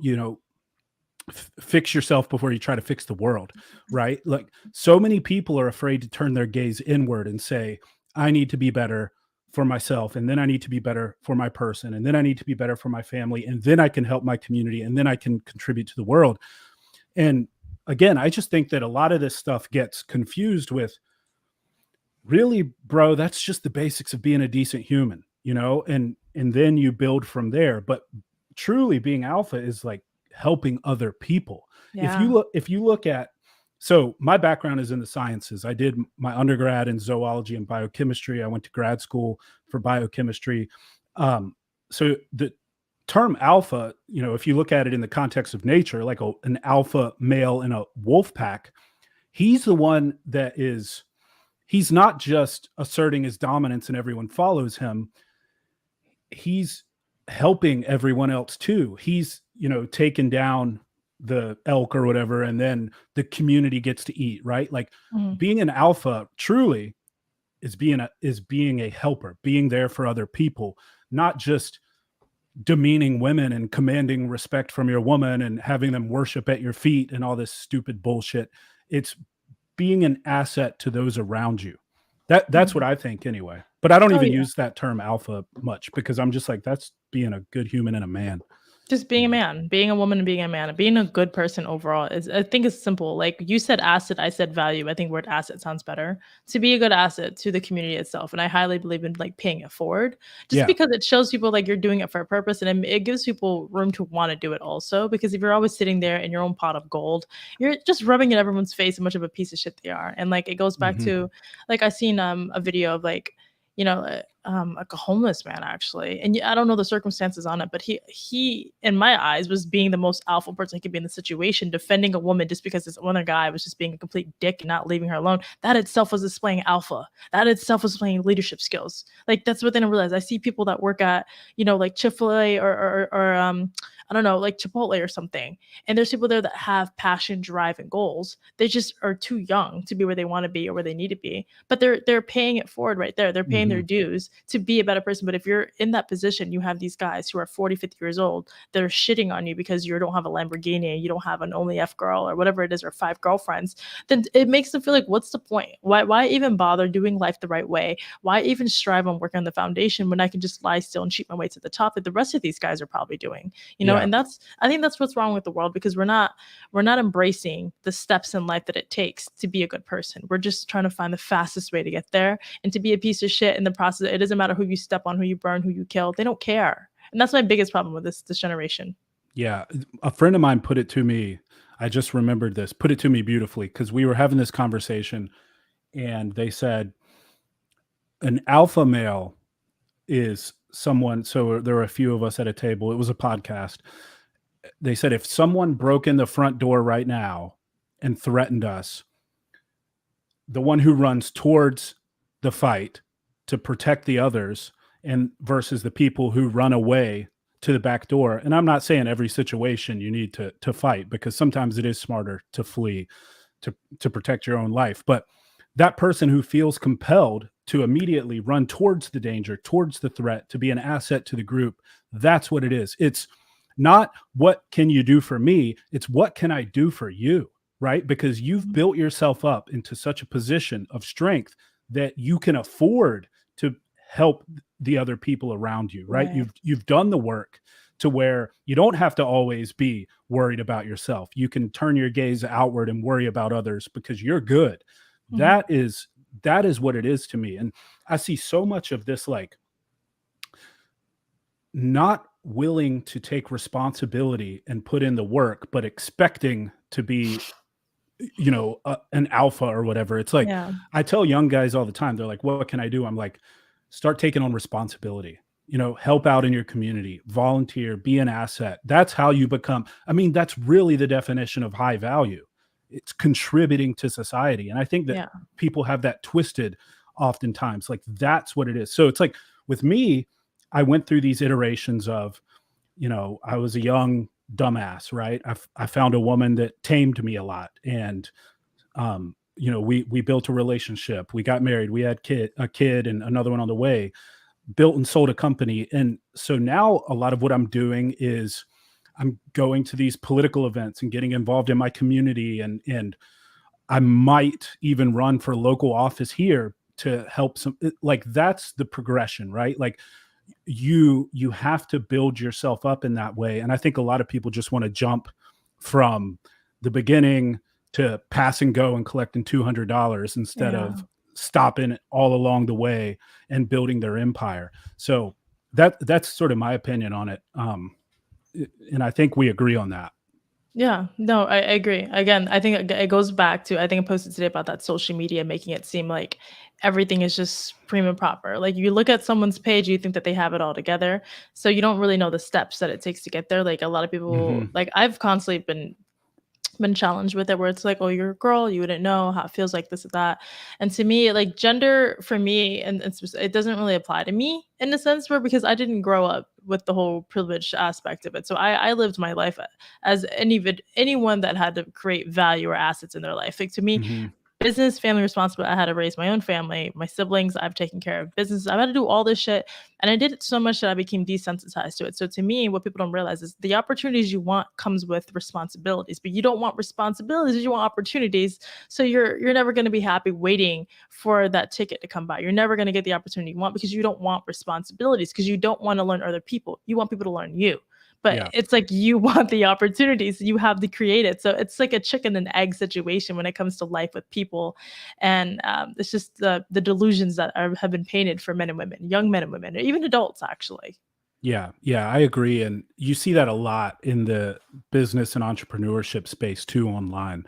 fix yourself before you try to fix the world, right? Like, so many people are afraid to turn their gaze inward and say, I need to be better for myself, and then I need to be better for my person, and then I need to be better for my family, and then I can help my community, and then I can contribute to the world. And again, I just think that a lot of this stuff gets confused with, really, bro, that's just the basics of being a decent human, and then you build from there. But truly being alpha is like helping other people. Yeah. If you look at, so my background is in the sciences. I did my undergrad in zoology and biochemistry. I went to grad school for biochemistry. So the term alpha, if you look at it in the context of nature, like an alpha male in a wolf pack, he's the one that he's not just asserting his dominance and everyone follows him. He's helping everyone else too. He's, taken down the elk or whatever, and then the community gets to eat, right? Like, Mhm. being an alpha truly is being a helper, being there for other people, not just demeaning women and commanding respect from your woman and having them worship at your feet and all this stupid bullshit. It's being an asset to those around you. That's what Mhm. I think anyway. But I don't Oh, even yeah. use that term alpha much, because I'm just like, that's being a good human and a man. Just You being a know? man, being a woman and being a man, and being a good person overall is, I think, it's simple. Like you said asset, I said value. I think word asset sounds better. To be a good asset to the community itself. And I highly believe in like paying it forward, just Yeah. because it shows people like you're doing it for a purpose, and it gives people room to want to do it also. Because if you're always sitting there in your own pot of gold, you're just rubbing in everyone's face how much of a piece of shit they are. And like it goes back Mhm. to, like, I seen a video of like, like a homeless man actually, and I don't know the circumstances on it, but he in my eyes was being the most alpha person he could be in the situation, defending a woman just because this other guy was just being a complete dick and not leaving her alone. That itself was displaying alpha. That itself was displaying leadership skills. Like that's what they don't realize. I see people that work at like Chick-fil-A or I don't know, like Chipotle or something, and there's people there that have passion, drive, and goals. They just are too young to be where they want to be or where they need to be, but they're paying it forward right there. They're paying their Mhm. dues to be a better person. But if you're in that position, you have these guys who are 40, 50 years old that are shitting on you because you don't have a Lamborghini, you don't have an only F girl or whatever it is, or 5 girlfriends, then it makes them feel like, what's the point? Why even bother doing life the right way? Why even strive on working on the foundation when I can just lie still and cheat my way to the top that the rest of these guys are probably doing? Yeah. And I think that's what's wrong with the world, because we're not embracing the steps in life that it takes to be a good person. We're just trying to find the fastest way to get there, and to be a piece of shit in the process. It doesn't matter who you step on, who you burn, who you kill. They don't care. And that's my biggest problem with this generation. Yeah. A friend of mine put it to me. I just remembered this. Put it to me beautifully, because we were having this conversation, and they said an alpha male is someone. So there were a few of us at a table. It was a podcast. They said if someone broke in the front door right now and threatened us, the one who runs towards the fight to protect the others, and versus the people who run away to the back door. And I'm not saying every situation you need to fight, because sometimes it is smarter to flee to protect your own life. But that person who feels compelled to immediately run towards the danger, towards the threat, to be an asset to the group, that's what it is. It's not what can you do for me, it's what can I do for you, right? Because you've Mhm. built yourself up into such a position of strength that you can afford to help the other people around you, right? Right. You've done the work to where you don't have to always be worried about yourself. You can turn your gaze outward and worry about others because you're good. Mhm. That is what it is to me. And I see so much of this, like, not willing to take responsibility and put in the work, but expecting to be, an alpha or whatever. It's like, Yeah. I tell young guys all the time, they're like, what can I do? I'm like, start taking on responsibility, help out in your community, volunteer, be an asset. That's how you become. I mean, that's really the definition of high value. It's contributing to society. And I think that Yeah. people have that twisted oftentimes. Like, that's what it is. So it's like with me, I went through these iterations of, I was a young dumbass, right? I found a woman that tamed me a lot, and we built a relationship. We got married. We had a kid, and another one on the way. Built and sold a company, and so now a lot of what I'm doing is I'm going to these political events and getting involved in my community, and I might even run for local office here to help like that's the progression, right? Like you have to build yourself up in that way. And I think a lot of people just want to jump from the beginning to pass and go and collecting $200 instead Yeah. of stopping all along the way and building their empire. So that's sort of my opinion on it. And I think we agree on that. Yeah, no, I agree. Again, I think it goes back to I think I posted today about that social media making it seem like everything is just prim and proper. Like you look at someone's page, you think that they have it all together, so you don't really know the steps that it takes to get there. Like a lot of people, Hmm. like I've constantly been challenged with it where it's like, oh, you're a girl, you wouldn't know how it feels like this or that. And to me, like gender for me, and it doesn't really apply to me in a sense where because I didn't grow up with the whole privilege aspect of it. So I lived my life as anyone that had to create value or assets in their life. Like to me, Hmm. business, family responsible. I had to raise my own family, my siblings. I've taken care of business. I've had to do all this shit. And I did it so much that I became desensitized to it. So to me, what people don't realize is the opportunities you want comes with responsibilities, but you don't want responsibilities, you want opportunities. So you're never going to be happy waiting for that ticket to come by. You're never going to get the opportunity you want because you don't want responsibilities, because you don't want to learn other people. You want people to learn you. But Yeah. it's like you want the opportunities, you have to create it. So it's like a chicken and egg situation when it comes to life with people, and it's just the delusions that have been painted for men and women, young men and women, or even adults actually. Yeah, yeah, I agree, and you see that a lot in the business and entrepreneurship space too online.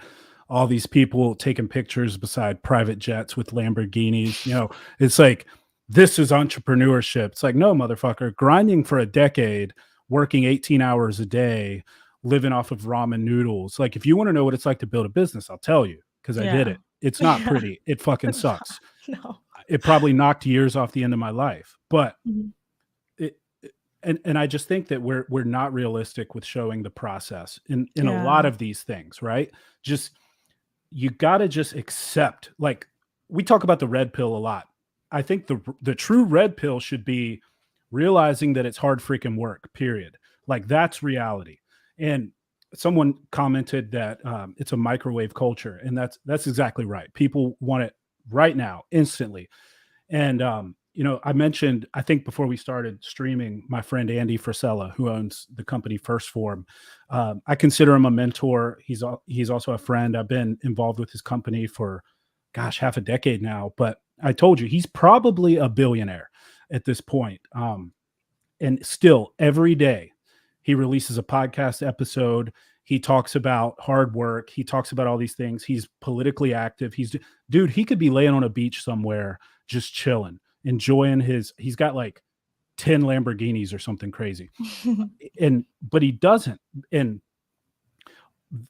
All these people taking pictures beside private jets with Lamborghinis, it's like, this is entrepreneurship. It's like, no, motherfucker, grinding for a decade, working 18 hours a day, living off of ramen noodles. Like, if you want to know what it's like to build a business, I'll tell you because I did Yeah. it. It's not Yeah. pretty. It fucking It's sucks. not. No. It probably knocked years off the end of my life, but Mhm. it and I just think that we're not realistic with showing the process in a Yeah. lot of these things, right? Just you got to just accept, like, we talk about the red pill a lot. I think the true red pill should be realizing that it's hard freaking work, period. Like that's reality. And someone commented that it's a microwave culture, and that's exactly right. People want it right now, instantly. And I mentioned, I think before we started streaming, my friend Andy Frisella, who owns the company First Form. I consider him a mentor. He's also a friend. I've been involved with his company for, gosh, half a decade now. But I told you, he's probably a billionaire at this point. And still, every day, he releases a podcast episode. He talks about hard work. He talks about all these things. He's politically active. Dude, he could be laying on a beach somewhere, just chilling, enjoying he's got like 10 Lamborghinis or something crazy. But he doesn't. And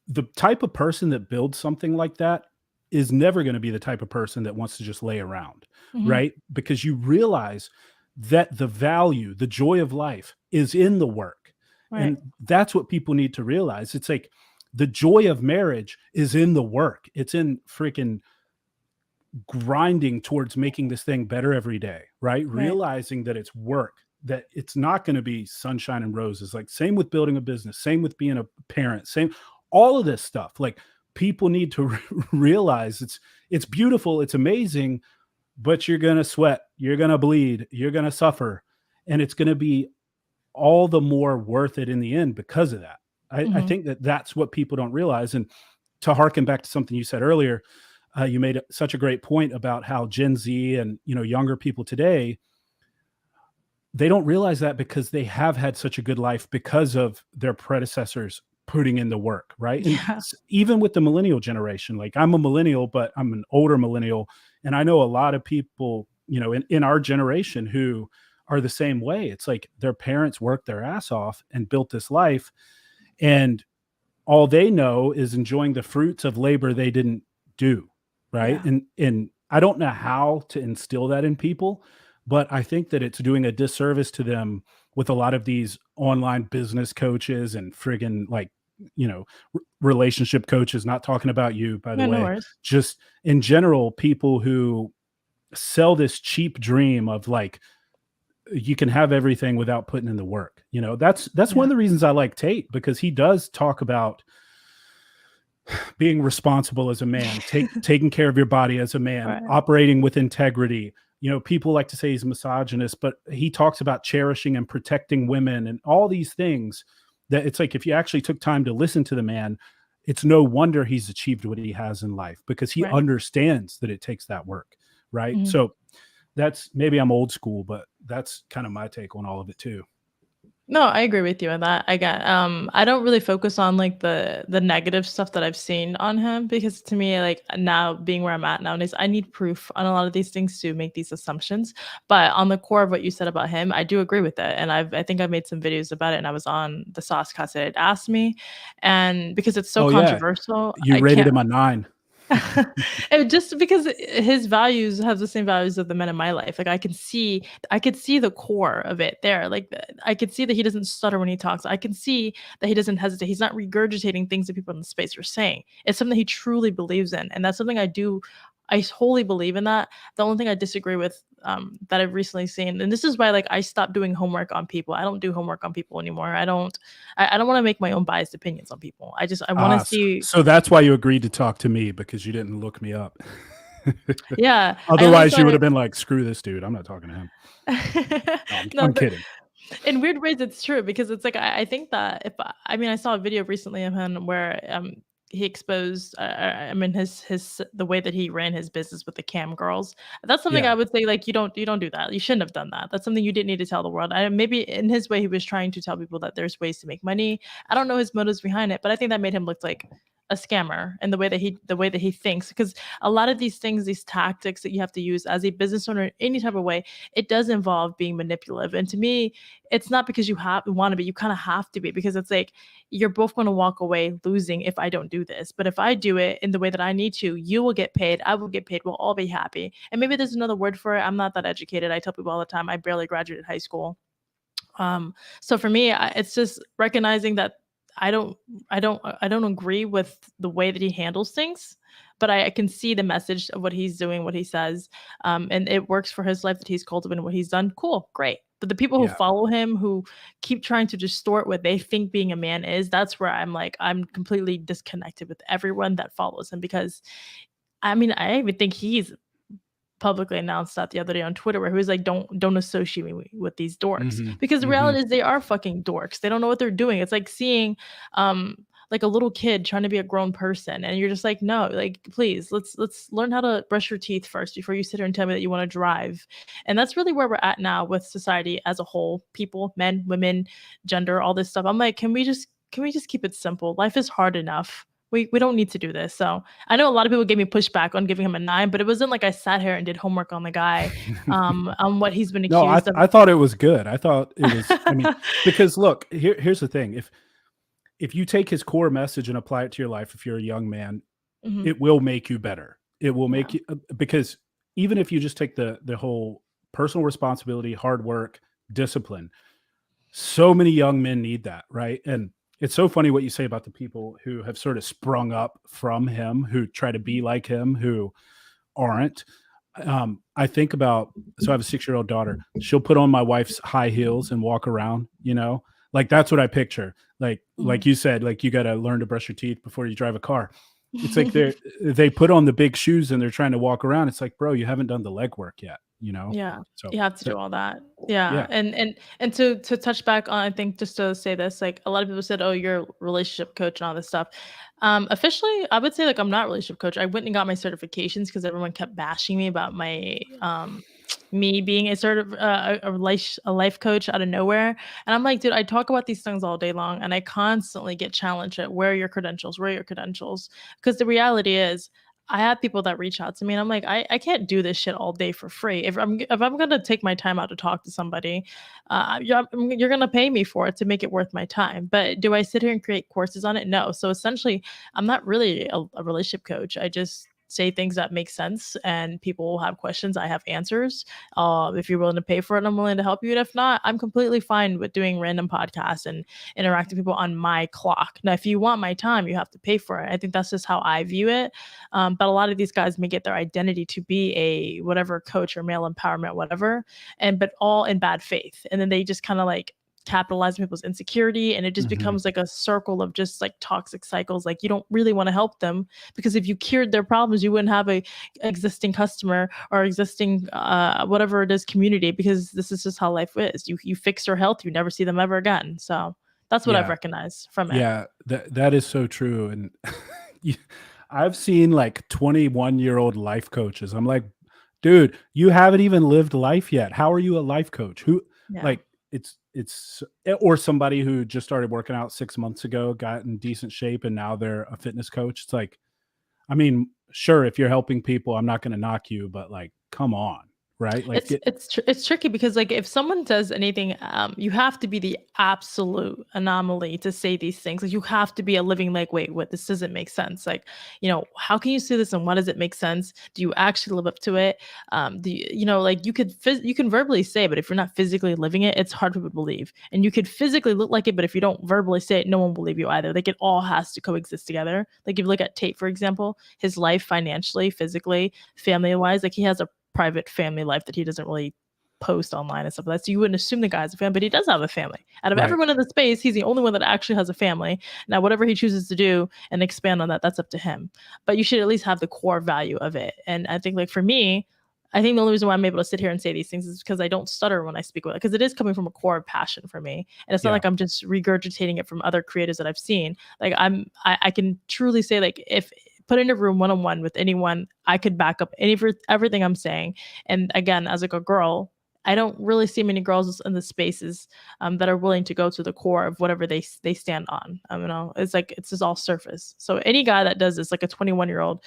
the type of person that builds something like that is never going to be the type of person that wants to just lay around, Mhm. right? Because you realize that the value, the joy of life is in the work. Right. And that's what people need to realize. It's like the joy of marriage is in the work. It's in freaking grinding towards making this thing better every day, right? Right. Realizing that it's work, that it's not going to be sunshine and roses. Like, same with building a business, same with being a parent, same, all of this stuff. Like, people need to realize it's beautiful, it's amazing, but you're going to sweat, you're going to bleed, you're going to suffer, and it's going to be all the more worth it in the end because of that. I Mhm. think that that's what people don't realize. And to harken back to something you said earlier, you made such a great point about how Gen Z and younger people today, they don't realize that because they have had such a good life because of their predecessors putting in the work, right? And Yeah. even with the millennial generation, like, I'm a millennial, but I'm an older millennial, and I know a lot of people, in our generation who are the same way. It's like their parents worked their ass off and built this life, and all they know is enjoying the fruits of labor they didn't do, right? Yeah. And I don't know how to instill that in people, but I think that it's doing a disservice to them with a lot of these online business coaches and friggin' like, relationship coaches, not talking about you, by the Yeah, no way, worries. just in general, people who sell this cheap dream of like, you can have everything without putting in the work. That's one Yeah. of the reasons I like Tate, because he does talk about being responsible as a man, taking care of your body as a man, Right. operating with integrity. People like to say he's misogynist, but he talks about cherishing and protecting women and all these things that it's like, if you actually took time to listen to the man, it's no wonder he's achieved what he has in life, because he Right. understands that it takes that work. Right. Mhm. So that's, maybe I'm old school, but that's kind of my take on all of it too. No, I agree with you on that. I don't really focus on like the negative stuff that I've seen on him, because to me, like now being where I'm at nowadays, I need proof on a lot of these things to make these assumptions. But on the core of what you said about him, I do agree with it. And I think I've made some videos about it, and I was on the Sauce Cast that it asked me. And because it's so Oh yeah. controversial, You I rated can't. him a 9. Just because his values have the same values of the men in my life. Like I could see the core of it there. Like I could see that he doesn't stutter when he talks. I can see that he doesn't hesitate. He's not regurgitating things that people in the space are saying. It's something he truly believes in. And that's something I do. I wholly believe in that. The only thing I disagree with, that I've recently seen, and this is why like I stopped doing homework on people. I don't do homework on people anymore. I don't want to make my own biased opinions on people. I want to Ah, see. so that's why you agreed to talk to me, because you didn't look me up. Yeah, I only Otherwise, you would started. have been like, "Screw this dude, I'm not talking to him." No, I'm, No, I'm but kidding. in weird ways, it's true, because it's like I think that if I mean, I saw a video recently of him where he exposed, I mean, his the way that he ran his business with the cam girls. That's something Yeah. I would say like you don't do that. You shouldn't have done that. That's something you didn't need to tell the world. Maybe in his way, he was trying to tell people that there's ways to make money. I don't know his motives behind it, but I think that made him look like a scammer, and the way that he thinks, because a lot of these things, these tactics that you have to use as a business owner in any type of way, it does involve being manipulative. And to me, it's not because you want to be, you kind of have to be, because it's like you're both going to walk away losing if I don't do this. But if I do it in the way that I need to, you will get paid, I will get paid, we'll all be happy. And maybe there's another word for it. I'm not that educated. I tell people all the time I barely graduated high school. So for me, it's just recognizing that I don't, I don't agree with the way that he handles things, but I can see the message of what he's doing, what he says, and it works for his life that he's cultivated, what he's done. Cool, great. But the people who Yeah. follow him, who keep trying to distort what they think being a man is, that's where I'm like, I'm completely disconnected with everyone that follows him, because I mean, I even think he's publicly announced that the other day on Twitter, where he was like, "Don't associate me with these dorks," Mhm, because the mhm. reality is they are fucking dorks. They don't know what they're doing. It's like seeing, like a little kid trying to be a grown person, and you're just like, no, like please, let's learn how to brush your teeth first before you sit here and tell me that you want to drive. And that's really where we're at now with society as a whole. People, men, women, gender, all this stuff. I'm like, can we just keep it simple? Life is hard enough. We don't need to do this. So I know a lot of people gave me pushback on giving him a 9, but it wasn't like I sat here and did homework on the guy, on what he's been No, I accused of. I thought it was good. I thought it was, I mean, because look, here's the thing. If you take his core message and apply it to your life, if you're a young man, Mhm. it will make you better. It will make Yeah. you, because even if you just take the whole personal responsibility, hard work, discipline, so many young men need that, right? And it's so funny what you say about the people who have sort of sprung up from him, who try to be Mhm. like him, who aren't. I think about, so I have a 6-year-old daughter. She'll put on my wife's high heels and walk around, like that's what I picture. Like Mhm. you said, like you got to learn to brush your teeth before you drive a car. It's like they put on the big shoes and they're trying to walk around. It's like, bro, you haven't done the legwork yet. Yeah, So you have to that, do all that. Yeah, yeah. and to touch back on, I think just to say this, like a lot of people said, "Oh, you're a relationship coach and all this stuff." Officially, I would say like I'm not a relationship coach. I went and got my certifications because everyone kept bashing me about my me being a sort of a life coach out of nowhere. And I'm like, dude, I talk about these things all day long, and I constantly get challenged at where are your credentials? Where are your credentials? Because the reality is, I have people that reach out to me, and I'm like, I can't do this shit all day for free. If I'm gonna take my time out to talk to somebody, you're gonna pay me for it to make it worth my time. But do I sit here and create courses on it? No. So essentially, I'm not really a relationship coach. I just say things that make sense, and people will have questions. I have answers. If you're willing to pay for it, I'm willing to help you. And if not, I'm completely fine with doing random podcasts and interacting with people on my clock. Now, if you want my time, you have to pay for it. I think that's just how I view it. But a lot of these guys may get their identity to be a whatever coach or male empowerment, whatever, but all in bad faith. And then they just kind of like capitalize on people's insecurity, and it just Mhm. becomes like a circle of just like toxic cycles. Like you don't really want to help them, because if you cured their problems, you wouldn't have a existing customer or existing whatever it is community, because this is just how life is. You fix their health, you never see them ever again. So that's what I've Yeah. recognized from it. Yeah, that is so true, and you I've seen, like, 21-year-old life coaches. I'm like, "Dude, you haven't even lived life yet. How are you a life coach?" Who Yeah. like, or somebody who just started working out 6 months ago, got in decent shape, and now they're a fitness coach. It's like, I mean, sure, if you're helping people, I'm not gonna knock you, but, like, come on, right? Like, It's tricky, because like if someone does anything, you have to be the absolute anomaly to say these things. Like you have to be a living like, wait, what? This doesn't make sense. Like, how can you say this, and why does it make sense? Do you actually live up to it? Do like you can verbally say it, but if you're not physically living it, it's hard for people to believe. And you could physically look like it, but if you don't verbally say it, no one will believe you either. Like it all has to coexist together. Like if you look at Tate, for example, his life financially, physically, family wise, like he has a private family life that he doesn't really post online and stuff like that. So you wouldn't assume the guy's a fan, but he does have a family. Out of right. everyone in the space, he's the only one that actually has a family. Now, whatever he chooses to do and expand on that, that's up to him. But you should at least have the core value of it. And I think, like for me, I think the only reason why I'm able to sit here and say these things is because I don't stutter when I speak with it, because it is coming from a core passion for me. And it's not Yeah. like I'm just regurgitating it from other creators that I've seen. Like I can truly say, like, if put in a room one-on-one with anyone, I could back up everything I'm saying. And again, as like a girl, I don't really see many girls in the spaces that are willing to go to the core of whatever they stand on. It's like it's just all surface. So any guy that does this, like a 21-year-old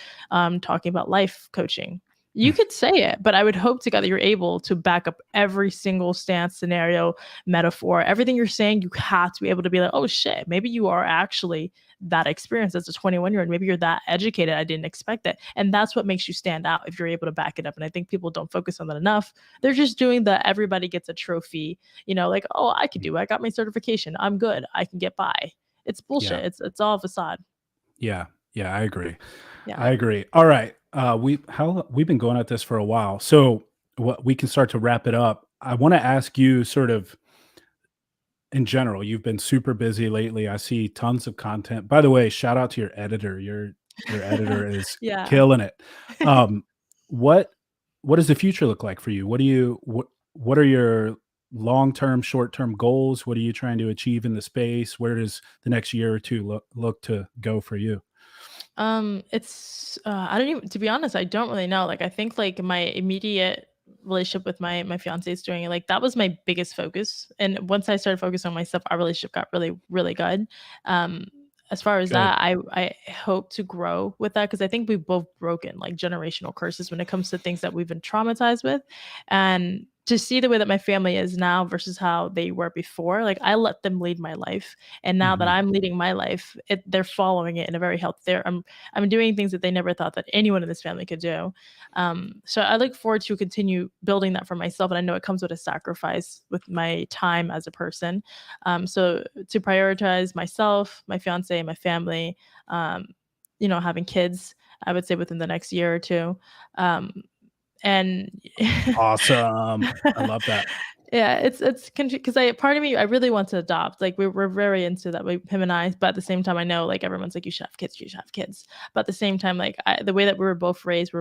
talking about life coaching, you could say it, but I would hope together you're able to back up every single stance, scenario, metaphor, everything you're saying. You have to be able to be like, oh shit, maybe you are actually that experienced as a 21-year-old. Maybe you're that educated. I didn't expect that. And that's what makes you stand out, if you're able to back it up. And I think people don't focus on that enough. They're just doing the everybody gets a trophy, like, oh, I could do it. I got my certification. I'm good. I can get by. It's Yeah. bullshit. It's all facade. Yeah. Yeah, I agree. Yeah. I agree. All right. We've been going at this for a while. So what we can start to wrap it up. I want to ask you sort of in general, you've been super busy lately. I see tons of content. By the way, shout out to your editor. Your editor is Yeah. killing it. Um, what what does the future look like for you? What are your long-term, short-term goals? What are you trying to achieve in the space? Where does the next year or two look to go for you? It's I don't even, to be honest, I don't really know. Like I think like my immediate relationship with my fiance is doing it. Like that was my biggest focus. And once I started focusing on myself, our relationship got really, really good. Um as far as Good. that, I hope to grow with that, because I think we've both broken like generational curses when it comes to things that we've been traumatized with. And to see the way that my family is now versus how they were before, like I let them lead my life, and now that Mhm. I'm leading my life, they're following it in a very healthy. I'm doing things that they never thought that anyone in this family could do. So I look forward to continue building that for myself, and I know it comes with a sacrifice with my time as a person. So to prioritize myself, my fiance, my family, um, having kids, I would say within the next year or two. Um, and Awesome. I love that. yeah, it's because I part of me, I really want to adopt. Like we're very into that, him and I. But at the same time, I know like everyone's like, you should have kids, you should have kids. But at the same time, like the way that we were both raised,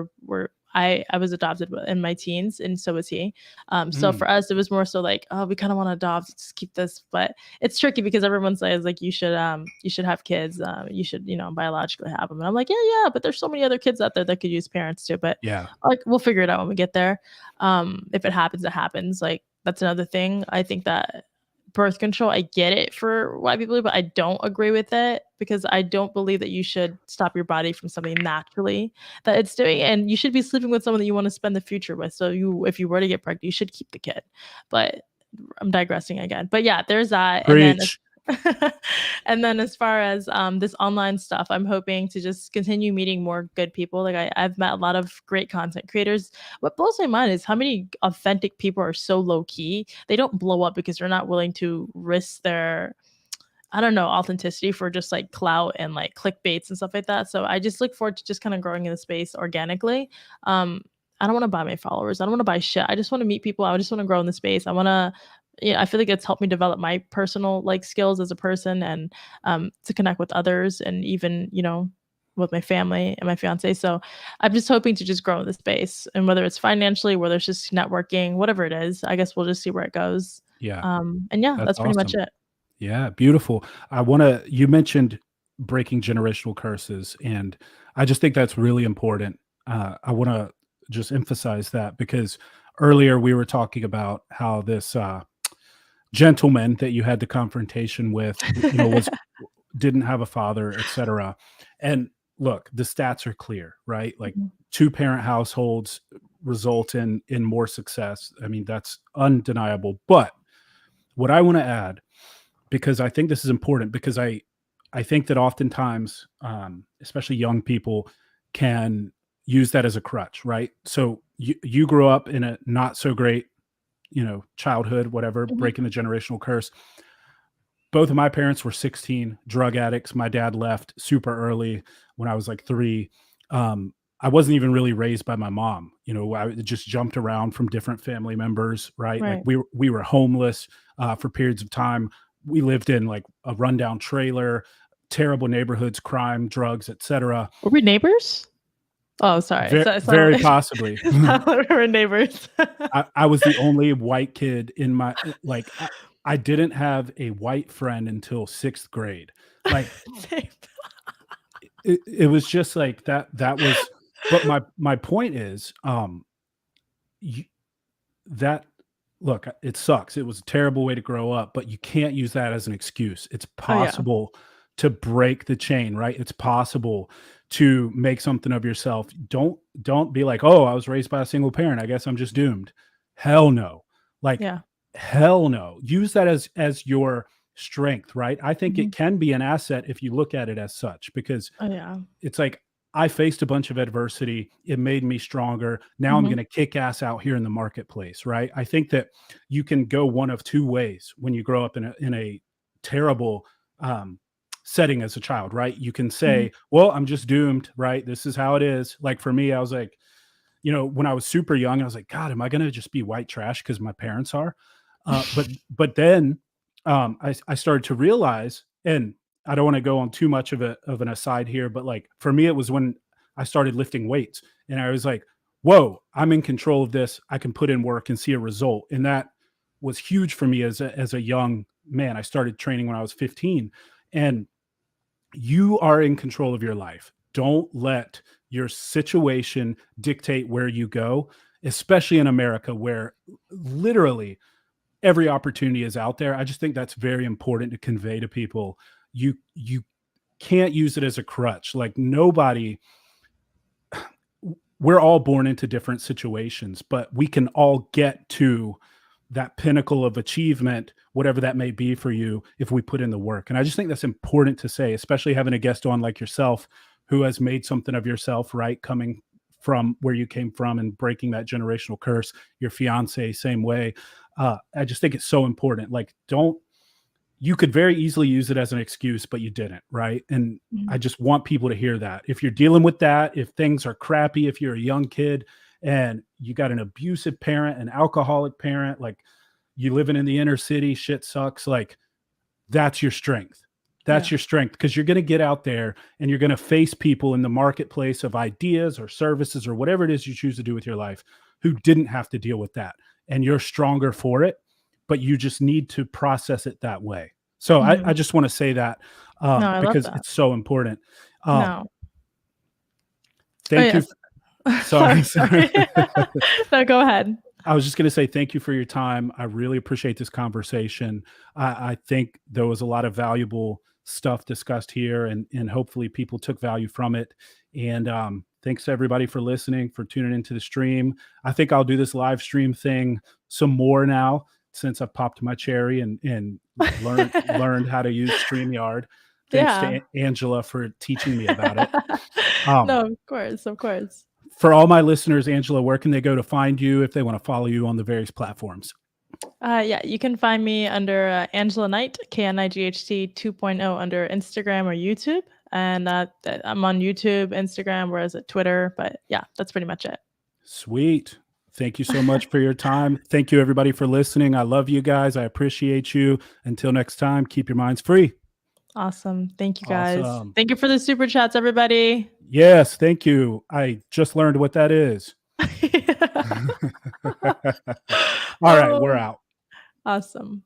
I was adopted in my teens, and so was he. So Mm. for us, it was more so like, oh, we kind of want to adopt, just keep this. But it's tricky because everyone says like you should have kids, you should biologically have them. And I'm like, yeah, but there's so many other kids out there that could use parents too. But Yeah. like we'll figure it out when we get there. If it happens, it happens. Like that's another thing. I think that birth control, I get it for why people do, but I don't agree with it, because I don't believe that you should stop your body from something naturally that it's doing. And you should be sleeping with someone that you want to spend the future with. So if you were to get pregnant, you should keep the kid. But I'm digressing again. But yeah, there's that. And then Preach. And then as far as this online stuff, I'm hoping to just continue meeting more good people. Like I've met a lot of great content creators. What blows my mind is how many authentic people are so low key. They don't blow up because they're not willing to risk their, I don't know, authenticity for just like clout and like clickbaits and stuff like that. So I just look forward to just kind of growing in the space organically. Um, I don't want to buy my followers. I don't want to buy shit. I just want to meet people. I just want to grow in the space. I want to, yeah, I feel like it's helped me develop my personal like skills as a person and to connect with others and even, with my family and my fiance. So I'm just hoping to just grow in the space, and whether it's financially, whether it's just networking, whatever it is, I guess we'll just see where it goes. Yeah, And yeah, that's that's pretty much awesome. it. Yeah, beautiful. You mentioned breaking generational curses, and I just think that's really important. I want to just emphasize that because earlier we were talking about how this gentleman that you had the confrontation with, was didn't have a father, etc. And look, the stats are clear, right? Like Mhm. two-parent households result in more success. I mean, that's undeniable. But what I want to add, because I think this is important, because I think that oftentimes, especially young people, can use that as a crutch, right? So you grew up in a not so great, childhood, whatever, Mhm. breaking the generational curse. Both of my parents were 16, drug addicts. My dad left super early when I was like 3. I wasn't even really raised by my mom. I just jumped around from different family members, right? Like Right. we were homeless for periods of time. We lived in like a rundown trailer, terrible neighborhoods, crime, drugs, etc. Were we neighbors? Oh, sorry. Very, very Like possibly. sound like we were neighbors. I was the only white kid in my like. I didn't have a white friend until 6th grade. Like Same. it was just like that. That was. But my point is, you, that look, it sucks. It was a terrible way to grow up, but you can't use that as an excuse. It's Oh, yeah. possible to break the chain, right? It's possible to make something of yourself. Don't be like, "Oh, I was raised by a single parent. I guess I'm just doomed." Hell no. Like Yeah. hell no. Use that as your strength, right? I think Mhm. it can be an asset if you look at it as such, because Oh, yeah. it's like I faced a bunch of adversity. It made me stronger. Now I'm going Mhm. to kick ass out here in the marketplace, right? I think that you can go one of two ways when you grow up in a terrible um, setting as a child, right? You can Mhm. say, "Well, I'm just doomed," right? This is how it is. Like for me, I was like, when I was super young, I was like, God, am I going to just be white trash because my parents are? But then I started to realize, and I don't want to go on too much of an aside here, but like for me, it was when I started lifting weights, and I was like, whoa, I'm in control of this. I can put in work and see a result, and that was huge for me as a young man. I started training when I was 15, and you are in control of your life. Don't let your situation dictate where you go, especially in America where literally every opportunity is out there. I just think that's very important to convey to people. You can't use it as a crutch. Like nobody, we're all born into different situations, but we can all get to that pinnacle of achievement, whatever that may be for you, if we put in the work. And I just think that's important to say, especially having a guest on like yourself who has made something of yourself, right? Coming from where you came from and breaking that generational curse, your fiance, same way. I just think it's so important. Like, you could very easily use it as an excuse, but you didn't, right? And I Mhm. just want people to hear that. If you're dealing with that, if things are crappy, if you're a young kid and you got an abusive parent, an alcoholic parent, like you living in the inner city, shit sucks, like that's your strength. That's Yeah. your strength because you're going to get out there and you're going to face people in the marketplace of ideas or services or whatever it is you choose to do with your life who didn't have to deal with that. And you're stronger for it, but you just need to process it that way. So I Mhm. just want to say that No, I love because that. it's so important. Um, No. Oh, thank you. yes. Sorry, sorry. Sorry. No, go ahead. I was just going to say thank you for your time. I really appreciate this conversation. I think there was a lot of valuable stuff discussed here, and hopefully people took value from it. And thanks to everybody for listening, for tuning into the stream. I think I'll do this live stream thing some more now. since I've popped my cherry and learned how to use StreamYard. Thanks Yeah. to Angela for teaching me about it. No, of course, of course. For all my listeners, Angela, where can they go to find you if they want to follow you on the various platforms? Yeah, you can find me under Angela Knight, KNIGHT 2.0 under Instagram or YouTube. And I'm on YouTube, Instagram, whereas at Twitter. But yeah, that's pretty much it. Sweet. Thank you so much for your time. Thank you, everybody, for listening. I love you guys. I appreciate you. Until next time, keep your minds free. Awesome. Thank you, guys. Awesome. Thank you for the super chats, everybody. Yes, thank you. I just learned what that is. All right, we're out. Awesome.